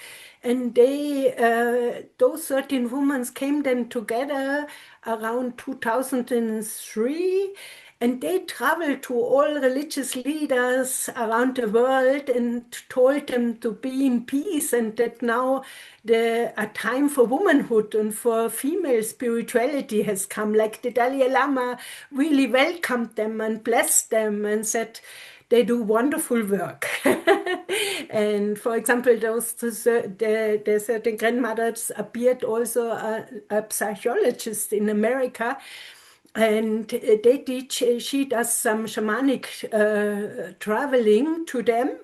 And those 13 women came then together around 2003, and they traveled to all religious leaders around the world and told them to be in peace, and that now a time for womanhood and for female spirituality has come. Like the Dalai Lama really welcomed them and blessed them and said they do wonderful work. And for example, the certain grandmothers appeared also a psychologist in America, and they teach, she does some shamanic traveling to them.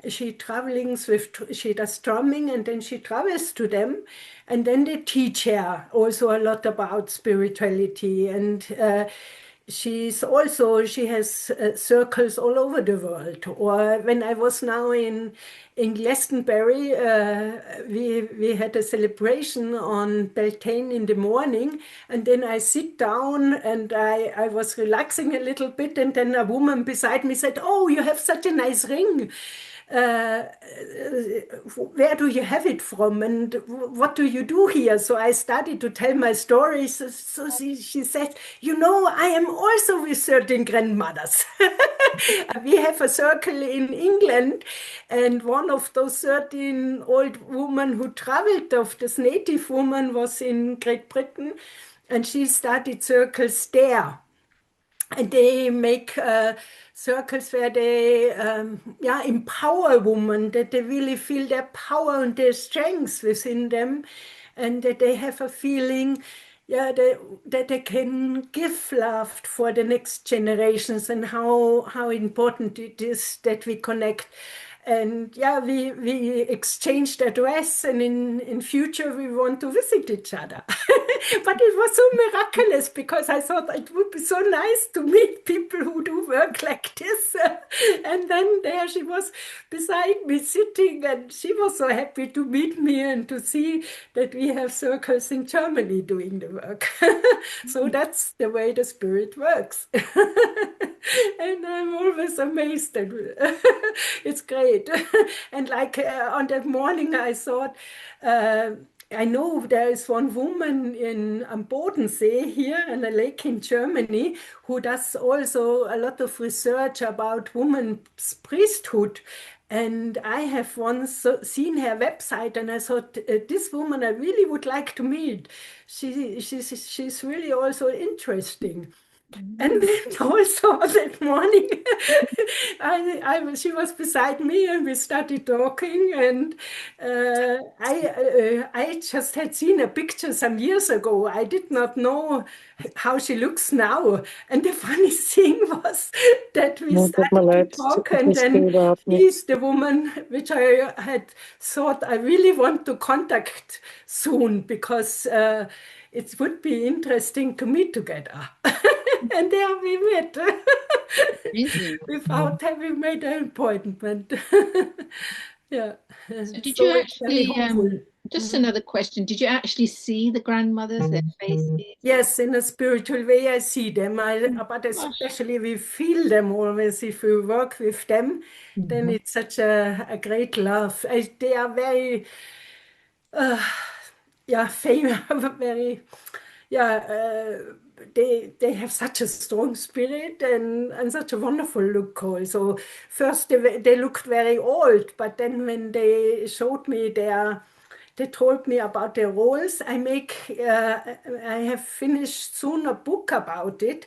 She does drumming, and then she travels to them, and then they teach her also a lot about spirituality. And she has circles all over the world. Or when I was now in Glastonbury, we had a celebration on Beltane in the morning, and then I sit down and I was relaxing a little bit, and then a woman beside me said, "Oh, you have such a nice ring. Where do you have it from, and what do you do here?" So I started to tell my story. So she said, "You know, I am also with certain grandmothers." We have a circle in England, and one of those 13 old women who traveled, of this native woman, was in Great Britain, and she started circles there. And they make circles where they empower women, that they really feel their power and their strength within them, and that they have a feeling, that they can give love for the next generations, and how important it is that we connect. And yeah, we exchanged address, and in future we want to visit each other. But it was so miraculous, because I thought it would be so nice to meet people who do work like this. And then there she was beside me sitting, and she was so happy to meet me and to see that we have circles in Germany doing the work. So that's the way the spirit works. And I'm always amazed that it's great. And like on that morning, I thought, I know there is one woman am Bodensee here in a lake in Germany who does also a lot of research about women's priesthood. And I have once seen her website, and I thought, this woman I really would like to meet. She's really also interesting. And then also that morning, she was beside me, and we started talking. And I just had seen a picture some years ago. I did not know how she looks now. And the funny thing was that we started to talk, and then she's the woman which I had thought I really want to contact soon, because it would be interesting to meet together. And there we met without having made an appointment. Yeah. So did So you it's very actually, hopeful. just another question, did you actually see the grandmothers, their faces? Yes, in a spiritual way, I see them. But Gosh. especially we feel them always if we work with them. Then it's such a great love. They are very, famous, very, they have such a strong spirit and such a wonderful look also. First, they looked very old, but then when they showed me they told me about their roles. I have finished soon a book about it.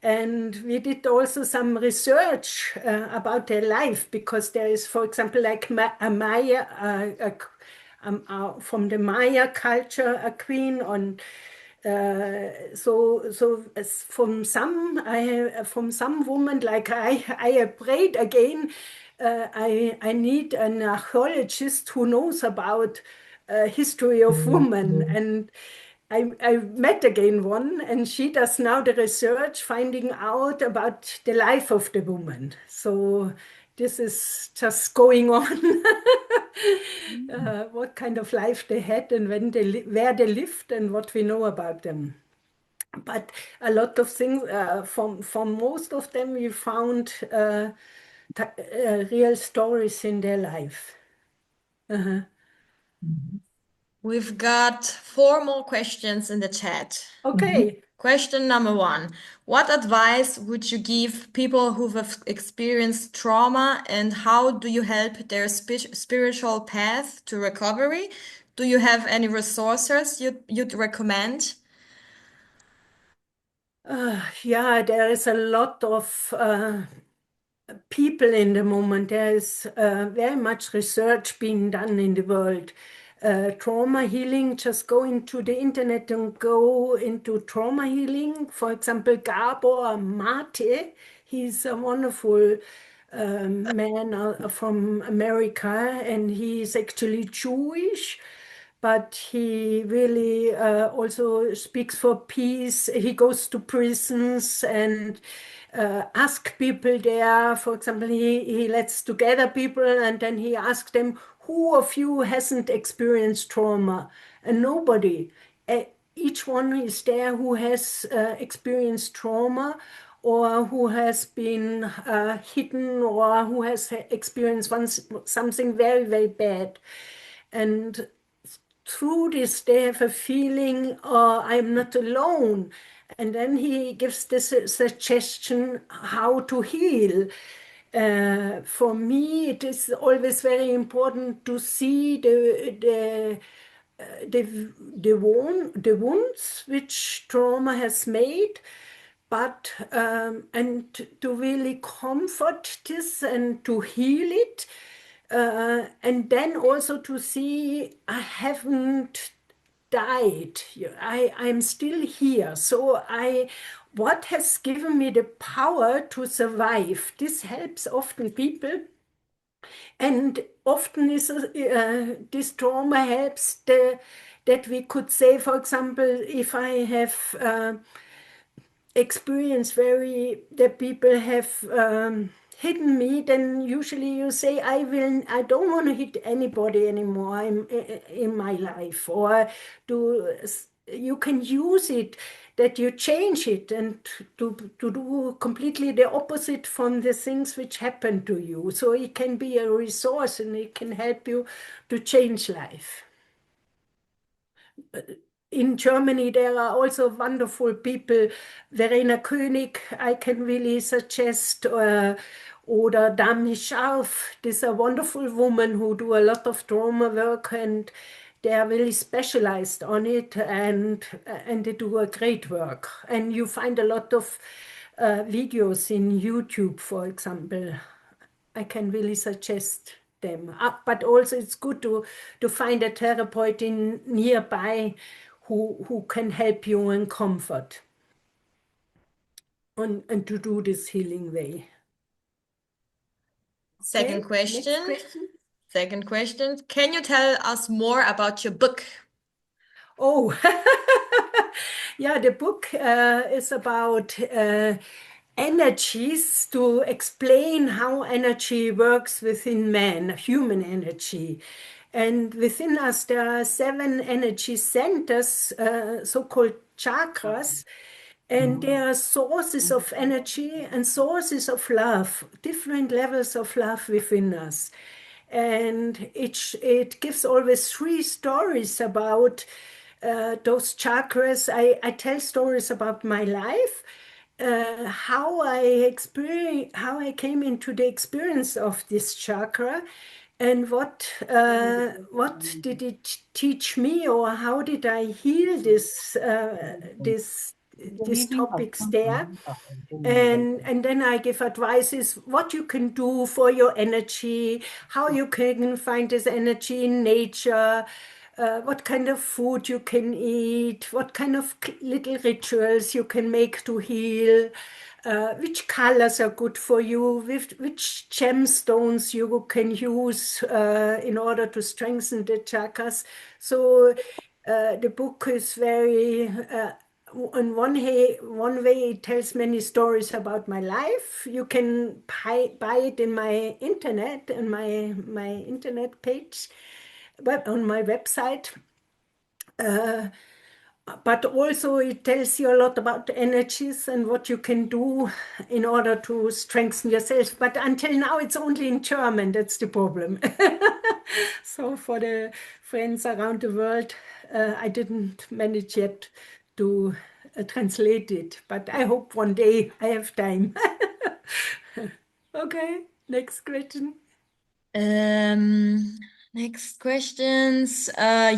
And we did also some research about their life, because there is, for example, like a Maya, from the Maya culture, a queen on. From some woman, like I prayed again. I need an archaeologist who knows about history of women, and I met again one, and she does now the research, finding out about the life of the woman. So this is just going on. What kind of life they had, and where they lived, and what we know about them. But a lot of things, from most of them, we found real stories in their life. We've got 4 more questions in the chat. Okay. Question number 1. What advice would you give people who have experienced trauma, and how do you help their spiritual path to recovery? Do you have any resources you'd recommend? Yeah, there is a lot of people in the moment. There is very much research being done in the world. Trauma healing, just go into the internet and go into trauma healing. For example, Gabor Mate, he's a wonderful man from America, and he's actually Jewish, but he really also speaks for peace. He goes to prisons and ask people there. For example, he lets together people, and then he asks them, who of you hasn't experienced trauma? And nobody. Each one is there who has experienced trauma, or who has been hidden, or who has experienced something very, very bad. And through this, they have a feeling, I'm not alone. And then he gives this suggestion how to heal. For me, it is always very important to see the wounds which trauma has made, but and to really comfort this and to heal it, and then also to see I haven't died. I'm still here. So what has given me the power to survive? This helps often people. And often this trauma helps that we could say, for example, if I have experience that people have hidden me, then usually you say, I don't want to hit anybody anymore in my life, or you can use it, that you change it and to do completely the opposite from the things which happen to you. So it can be a resource, and it can help you to change life. In Germany, there are also wonderful people. Verena König, I can really suggest, or Dami Scharf. These are wonderful women who do a lot of trauma work, and they are really specialized on it, and they do a great work. And you find a lot of videos in YouTube, for example. I can really suggest them. But also it's good to find a therapist nearby who can help you and comfort, and to do this healing way. Second Okay, question. next question. Second question. Can you tell us more about your book? Oh, yeah, the book is about energies, to explain how energy works within man, human energy. And within us, there are 7 energy centers, so-called chakras, and there are sources of energy and sources of love, different levels of love within us. And it gives always 3 stories about those chakras. I tell stories about my life, how I came into the experience of this chakra, and what did it teach me, or how did I heal this these topics there. And then I give advices what you can do for your energy, how you can find this energy in nature, what kind of food you can eat, what kind of little rituals you can make to heal, which colors are good for you, which gemstones you can use in order to strengthen the chakras. So the book is very, in one way, it tells many stories about my life. You can buy it in my internet, on my internet page, on my website. But also it tells you a lot about energies and what you can do in order to strengthen yourself. But until now, it's only in German. That's the problem. So for the friends around the world, I didn't manage yet to translate it. But I hope one day I have time. Okay, next question. Next questions.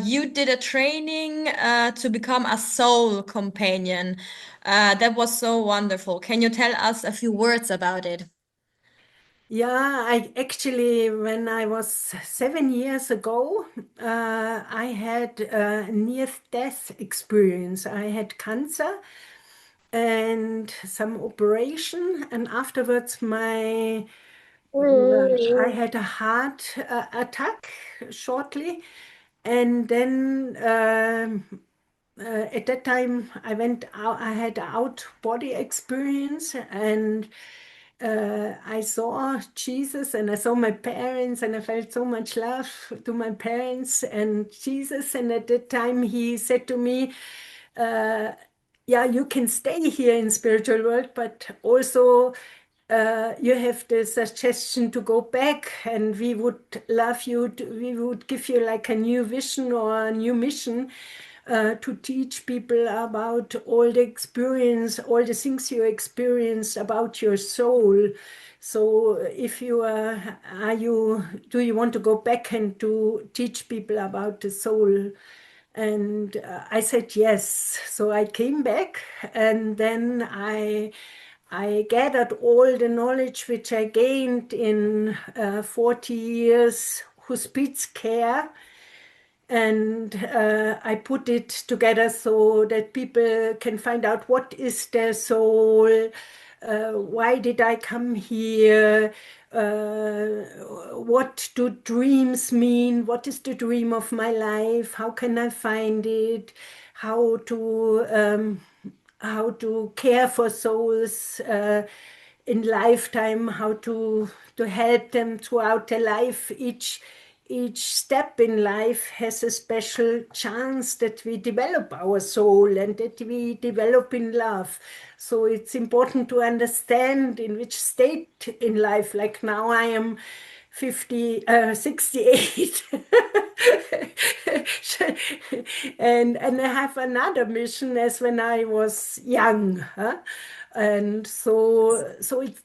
You did a training to become a soul companion. That was so wonderful. Can you tell us a few words about it? Yeah, I actually, when I was 7 years ago, I had a near-death experience. I had cancer and some operation, and afterwards, I had a heart attack shortly, and then at that time I went out. I had out body experience, and I saw Jesus, and I saw my parents, and I felt so much love to my parents and Jesus. And at that time, he said to me, "Yeah, you can stay here in spiritual world, but also." You have the suggestion to go back, and we would love you. We would give you like a new vision or a new mission to teach people about all the experience, all the things you experience about your soul. So, if you do you want to go back and to teach people about the soul? And I said yes. So I came back, and then I gathered all the knowledge which I gained in 40 years hospice care, and I put it together so that people can find out what is their soul, why did I come here, what do dreams mean, what is the dream of my life, how can I find it, how to care for souls in lifetime, how to help them throughout their life. Each step in life has a special chance that we develop our soul and that we develop in love. So it's important to understand in which state in life, like now I am 68. And I have another mission as when I was young. And so it's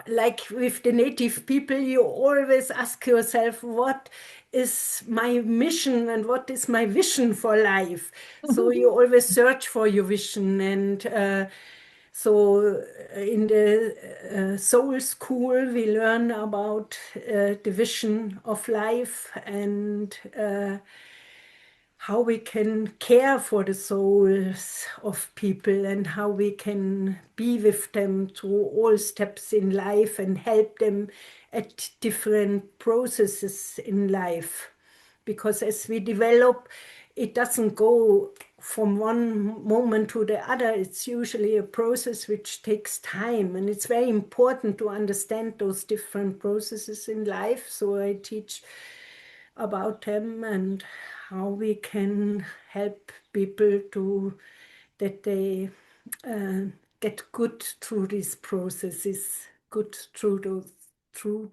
like with the native people, you always ask yourself, what is my mission and what is my vision for life? So you always search for your vision. And so in the soul school, we learn about the vision of life and how we can care for the souls of people and how we can be with them through all steps in life and help them at different processes in life. Because as we develop, it doesn't go from one moment to the other. It's usually a process which takes time, and it's very important to understand those different processes in life. So I teach about them and how we can help people that they get good through these processes, good through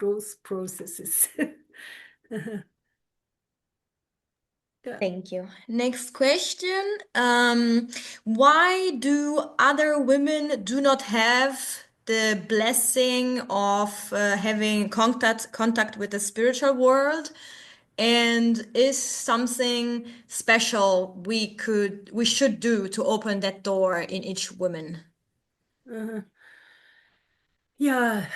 those processes. Yeah. Thank you. Next question. Why do other women do not have the blessing of having contact with the spiritual world? and is something special we should do to open that door in each woman? Yeah,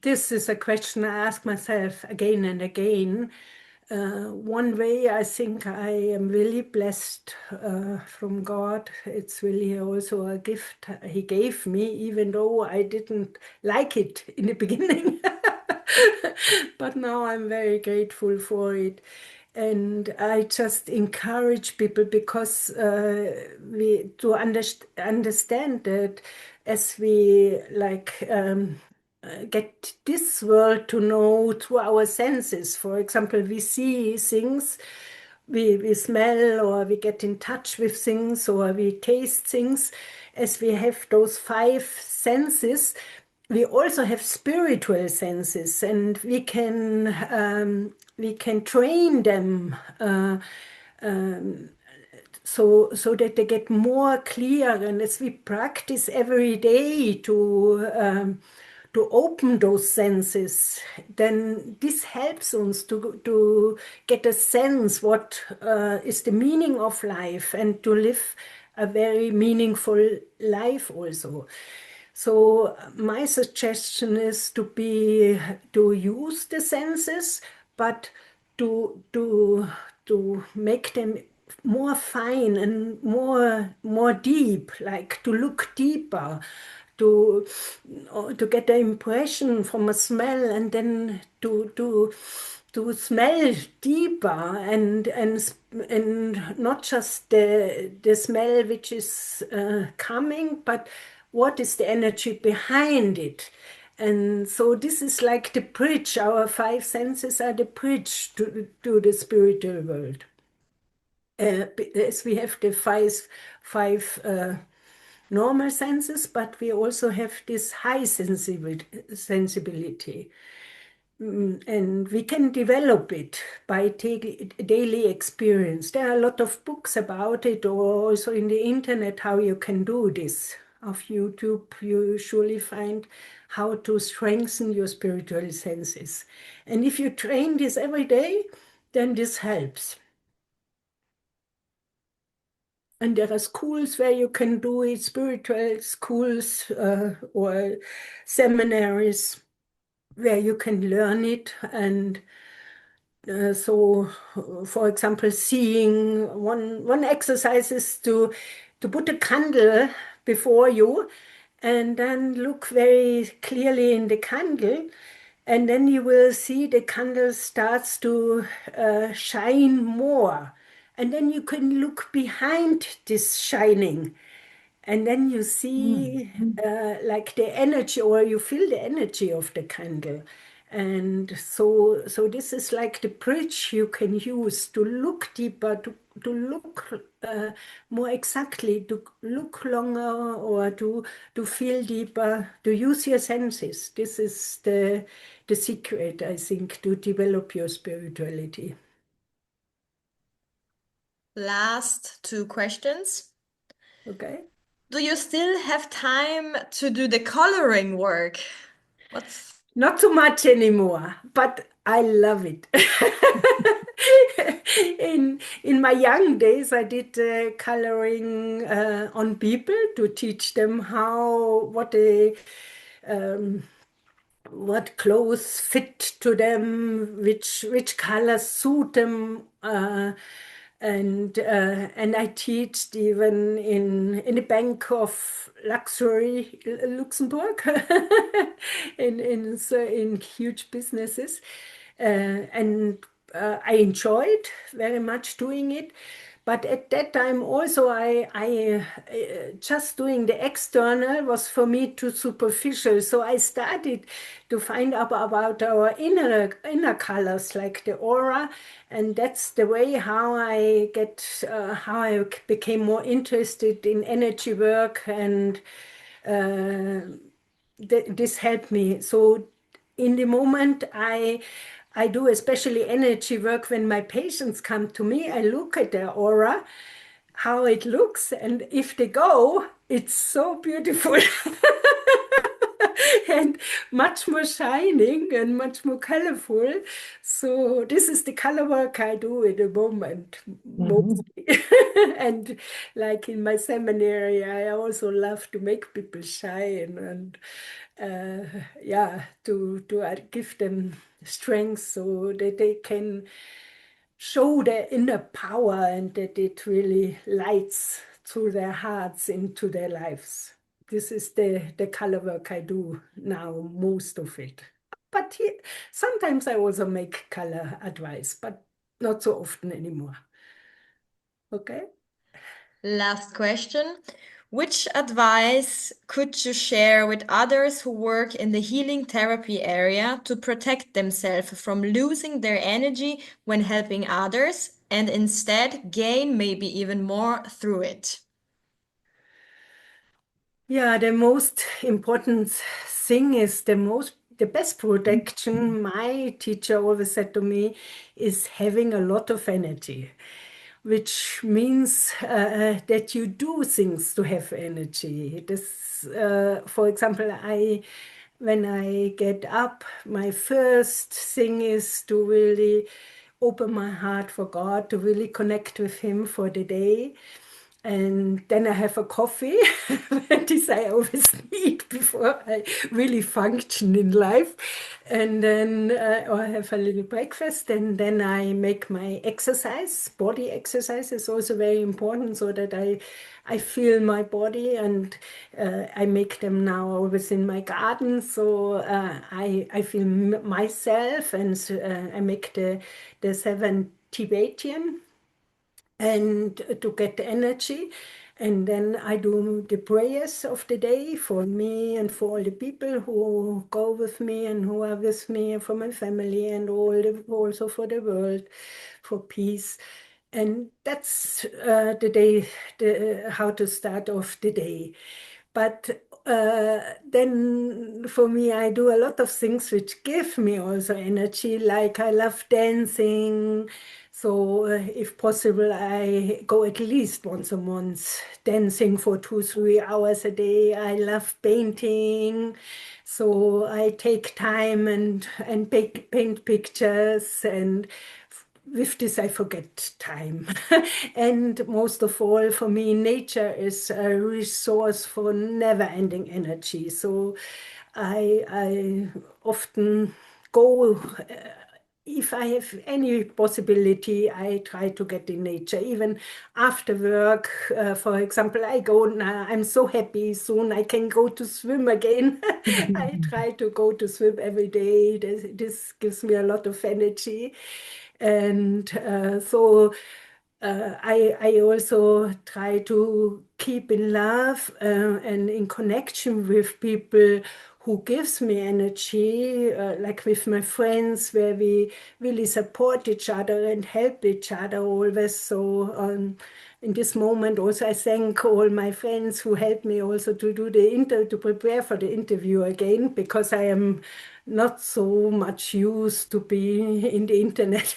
this is a question I ask myself again and again. One way I think I am really blessed from God. It's really also a gift He gave me, even though I didn't like it in the beginning. But now I'm very grateful for it. And I just encourage people because we to understand that as we get this world to know through our senses. For example, we see things, we smell, or we get in touch with things, or we taste things. As we have those five senses, we also have spiritual senses, and we can train them so that they get more clear. And as we practice every day to open those senses, then this helps us to get a sense what is the meaning of life, and to live a very meaningful life also. So my suggestion is to use the senses, but to make them more fine and more deep, like to look deeper, to to get the impression from a smell, and then to smell deeper, and not just the smell which is coming, but what is the energy behind it. And so this is like the bridge. Our five senses are the bridge to the spiritual world. As we have the five normal senses, but we also have this high sensibility. And we can develop it by daily experience. There are a lot of books about it, or also in the internet, how you can do this. Of YouTube, you surely find how to strengthen your spiritual senses. And if you train this every day, then this helps. And there are schools where you can do it, spiritual schools or seminaries where you can learn it. And so, for example, seeing one exercise is to put a candle before you, and then look very clearly in the candle, and then you will see the candle starts to shine more. And then you can look behind this shining, and then you see like the energy, or you feel the energy of the candle. And so this is like the bridge you can use to look deeper, to look more exactly, to look longer, or to feel deeper, to use your senses. This is the secret, I think, to develop your spirituality. Last two questions. Okay. Do you still have time to do the coloring work? Not so much anymore, but I love it. In my young days, I did coloring on people to teach them what clothes fit to them, which colors suit them, and I teach even in the Bank of Luxury, Luxembourg, in huge businesses, and I enjoyed very much doing it. But at that time also, I just doing the external was for me too superficial. So I started to find out about our inner colors, like the aura, and that's the way how I became more interested in energy work, and this helped me. So in the moment, I do especially energy work when my patients come to me. I look at their aura, how it looks, and if they go, it's so beautiful. and much more shining and much more colorful. So this is the color work I do at the moment, mostly. And like in my seminary, I also love to make people shine and yeah, to give them strength so that they can show their inner power and that it really lights through their hearts into their lives. This is the color work I do now, most of it. But sometimes I also make color advice, but not so often anymore. Okay? Last question. Which advice could you share with others who work in the healing therapy area to protect themselves from losing their energy when helping others and instead gain maybe even more through it? Yeah, the most important thing is the best protection, my teacher always said to me, is having a lot of energy, which means that you do things to have energy. This, for example, when I get up, my first thing is to really open my heart for God, to really connect with Him for the day. And then I have a coffee. This I always need before I really function in life. And then I have a little breakfast, and then I make my exercise. Body exercise is also very important so that I feel my body, and I make them now always in my garden. So I feel myself, and I make the 7 Tibetan and to get the energy. And then I do the prayers of the day for me and for all the people who go with me and who are with me, and for my family, and also for the world, for peace. And that's the day, how to start off the day. But then for me, I do a lot of things which give me also energy, like I love dancing. So if possible, I go at least once a month dancing for 2-3 hours a day. I love painting. So I take time and paint pictures, and with this I forget time. And most of all, for me, nature is a resource for never-ending energy. So I often go, if I have any possibility, I try to get in nature. Even after work, for example, I go now, I'm so happy, soon I can go to swim again. I try to go to swim every day. This gives me a lot of energy. And so I also try to keep in love and in connection with people who gives me energy, like with my friends, where we really support each other and help each other always. So in this moment also I thank all my friends who helped me also to do to prepare for the interview again, because I am not so much used to be in the internet.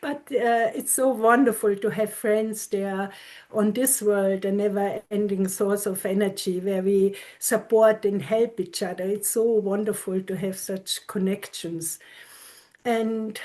But it's so wonderful to have friends there on this world, a never-ending source of energy where we support and help each other. It's so wonderful to have such connections. And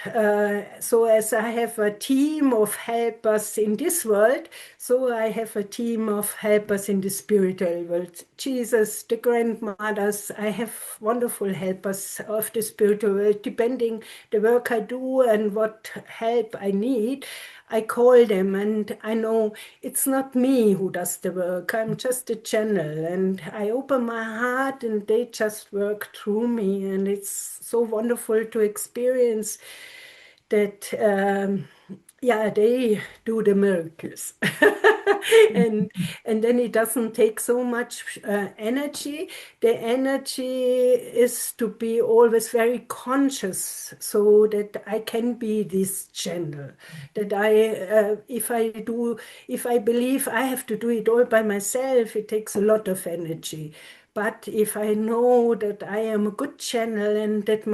so as I have a team of helpers in this world, so I have a team of helpers in the spiritual world. Jesus, the grandmothers, I have wonderful helpers of the spiritual world. Depending the work I do and what help I need, I call them, and I know it's not me who does the work. I'm just a channel, and I open my heart and they just work through me. And it's so wonderful to experience that, yeah, they do the miracles. and then it doesn't take so much energy. The energy is to be always very conscious, so that I can be this channel. That if I believe I have to do it all by myself, it takes a lot of energy. But if I know that I am a good channel, and that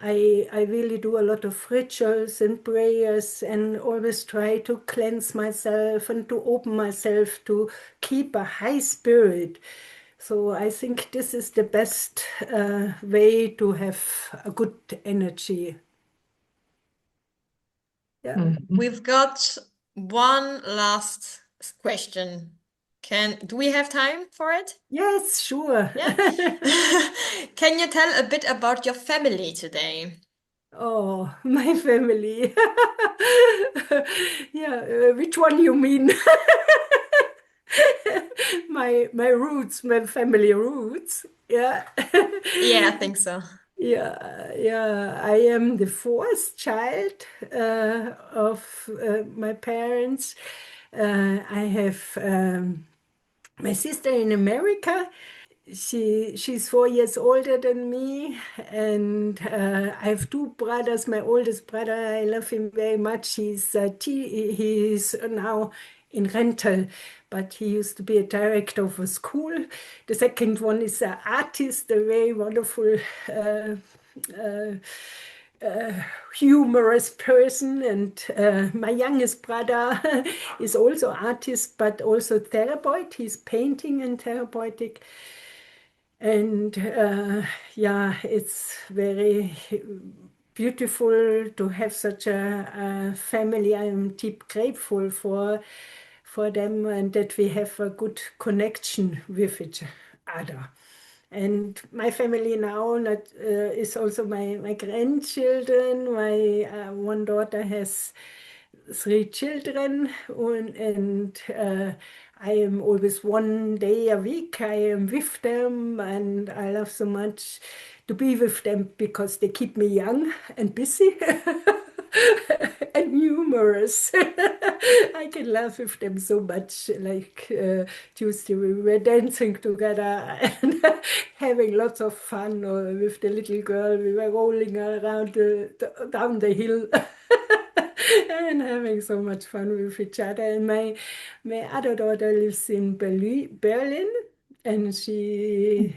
I really do a lot of rituals and prayers, and always try to cleanse myself and to open myself to keep a high spirit, So I think this is the best way to have a good energy. Yeah. We've got one last question. Do we have time for it? Yes, sure. Yeah. Can you tell a bit about your family today? Oh, my family. Yeah, which one you mean? My roots, my family roots. Yeah. Yeah, I think so. Yeah. I am the fourth child of my parents. I have my sister in America. She's 4 years older than me, and I have two brothers. My oldest brother, I love him very much. He's now in rental, but he used to be a director of a school. The second one is an artist, a very wonderful uh, humorous person, and my youngest brother is also artist but also therapeutic. He's painting and therapeutic, and yeah, it's very beautiful to have such a family. I am deep grateful for them, and that we have a good connection with each other. And my family now is also my grandchildren. My one daughter has 3 children, and I am always 1 day a week. I am with them, and I love so much to be with them because they keep me young and busy and humorous. I can laugh with them so much. Like Tuesday, we were dancing together and having lots of fun. Or with the little girl, we were rolling around down the hill. And having so much fun with each other. And my other daughter lives in Berlin, and she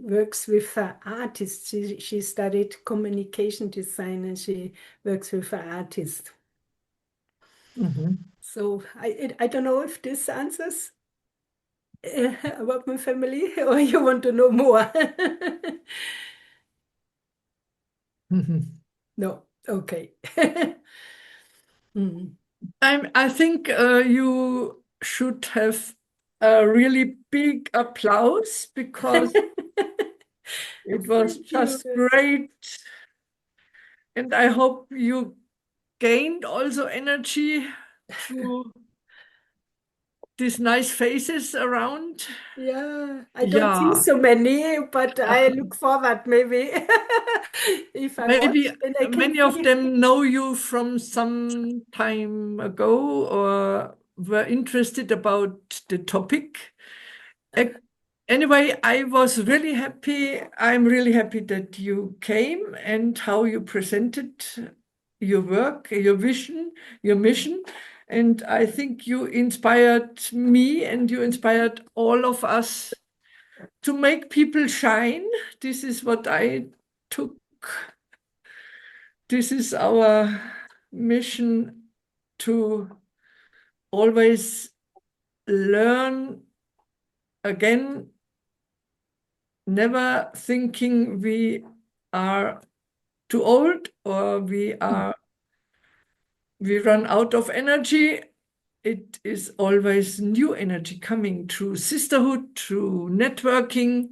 works with artists. She studied communication design, and she works with artists. So I don't know if this answers about my family, or you want to know more. No, okay. I think you should have a really big applause because it was Thank just you. great. And I hope you gained also energy through these nice faces around. Yeah, I don't see so many, but I look forward maybe if I watch Maybe and I can many of see. them know you from some time ago or were interested about the topic. Anyway, I was really happy. I'm really happy that you came and how you presented your work, your vision, your mission. And I think you inspired me and you inspired all of us to make people shine. This is what I took. This is our mission, to always learn again, never thinking we are too old or we run out of energy. It is always new energy coming through sisterhood, through networking.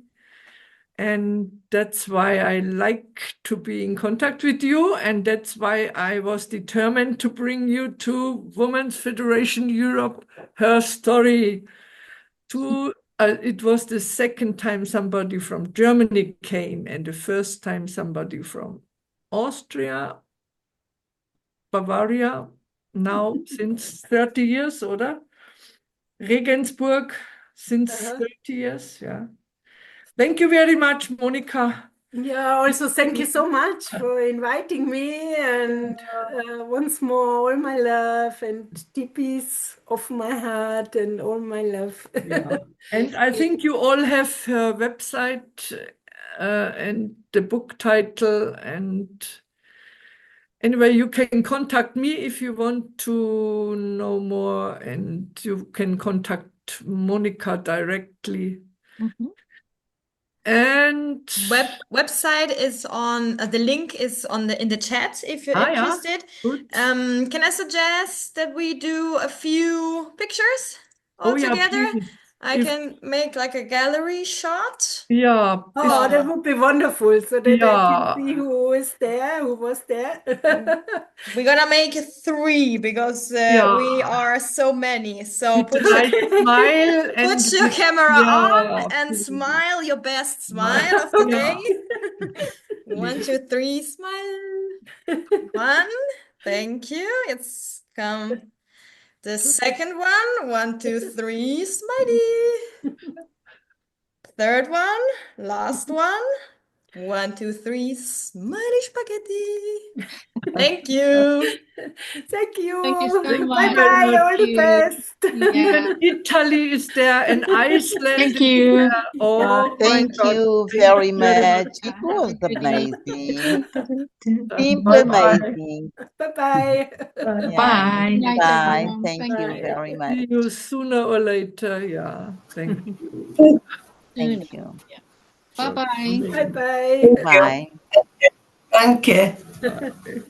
And that's why I like to be in contact with you. And that's why I was determined to bring you to Women's Federation Europe, HerStory. It was the second time somebody from Germany came and the first time somebody from Austria, Bavaria, now since 30 years, oder? Regensburg since 30 years, yeah. Thank you very much, Monika. Yeah, also thank you so much for inviting me, and once more, all my love and deep peace of my heart and all my love. Yeah. And I think you all have her website and the book title. And anyway, you can contact me if you want to know more, and you can contact Monika directly. Mhm. And Website is on the link is on in the chat if you're yeah, interested. good. Can I suggest that we do a few pictures all Oh yeah, together? please. I can make like a gallery shot. Yeah, Oh, that would be wonderful, so that I Yeah. can see who was there. We're gonna make 3 because Yeah. we are so many. So with put a nice smile put and your with- camera yeah, on and please. smile your best Smile. smile of the Yeah. day. 1, 2, 3, smile. 1, thank you. It's come. The second one, 1, 2, 3, smiley. Third one, last one, 1, 2, 3, smiley spaghetti. Thank you. Thank you. Thank you so Thank you much. very Bye-bye, all much. the best. Yeah. Italy is there and Iceland Thank is you. there. Oh my Thank God. you Thank very you very much. much. It Have was a good amazing. evening. Simply Bye-bye. amazing. Bye-bye. Yeah. Bye. Night, Bye. everyone. Thank Thank you Bye. very much. See you sooner or later. Yeah. Thank you. you. Thank you. Bye-bye. Bye-bye. Bye. Danke. Bye.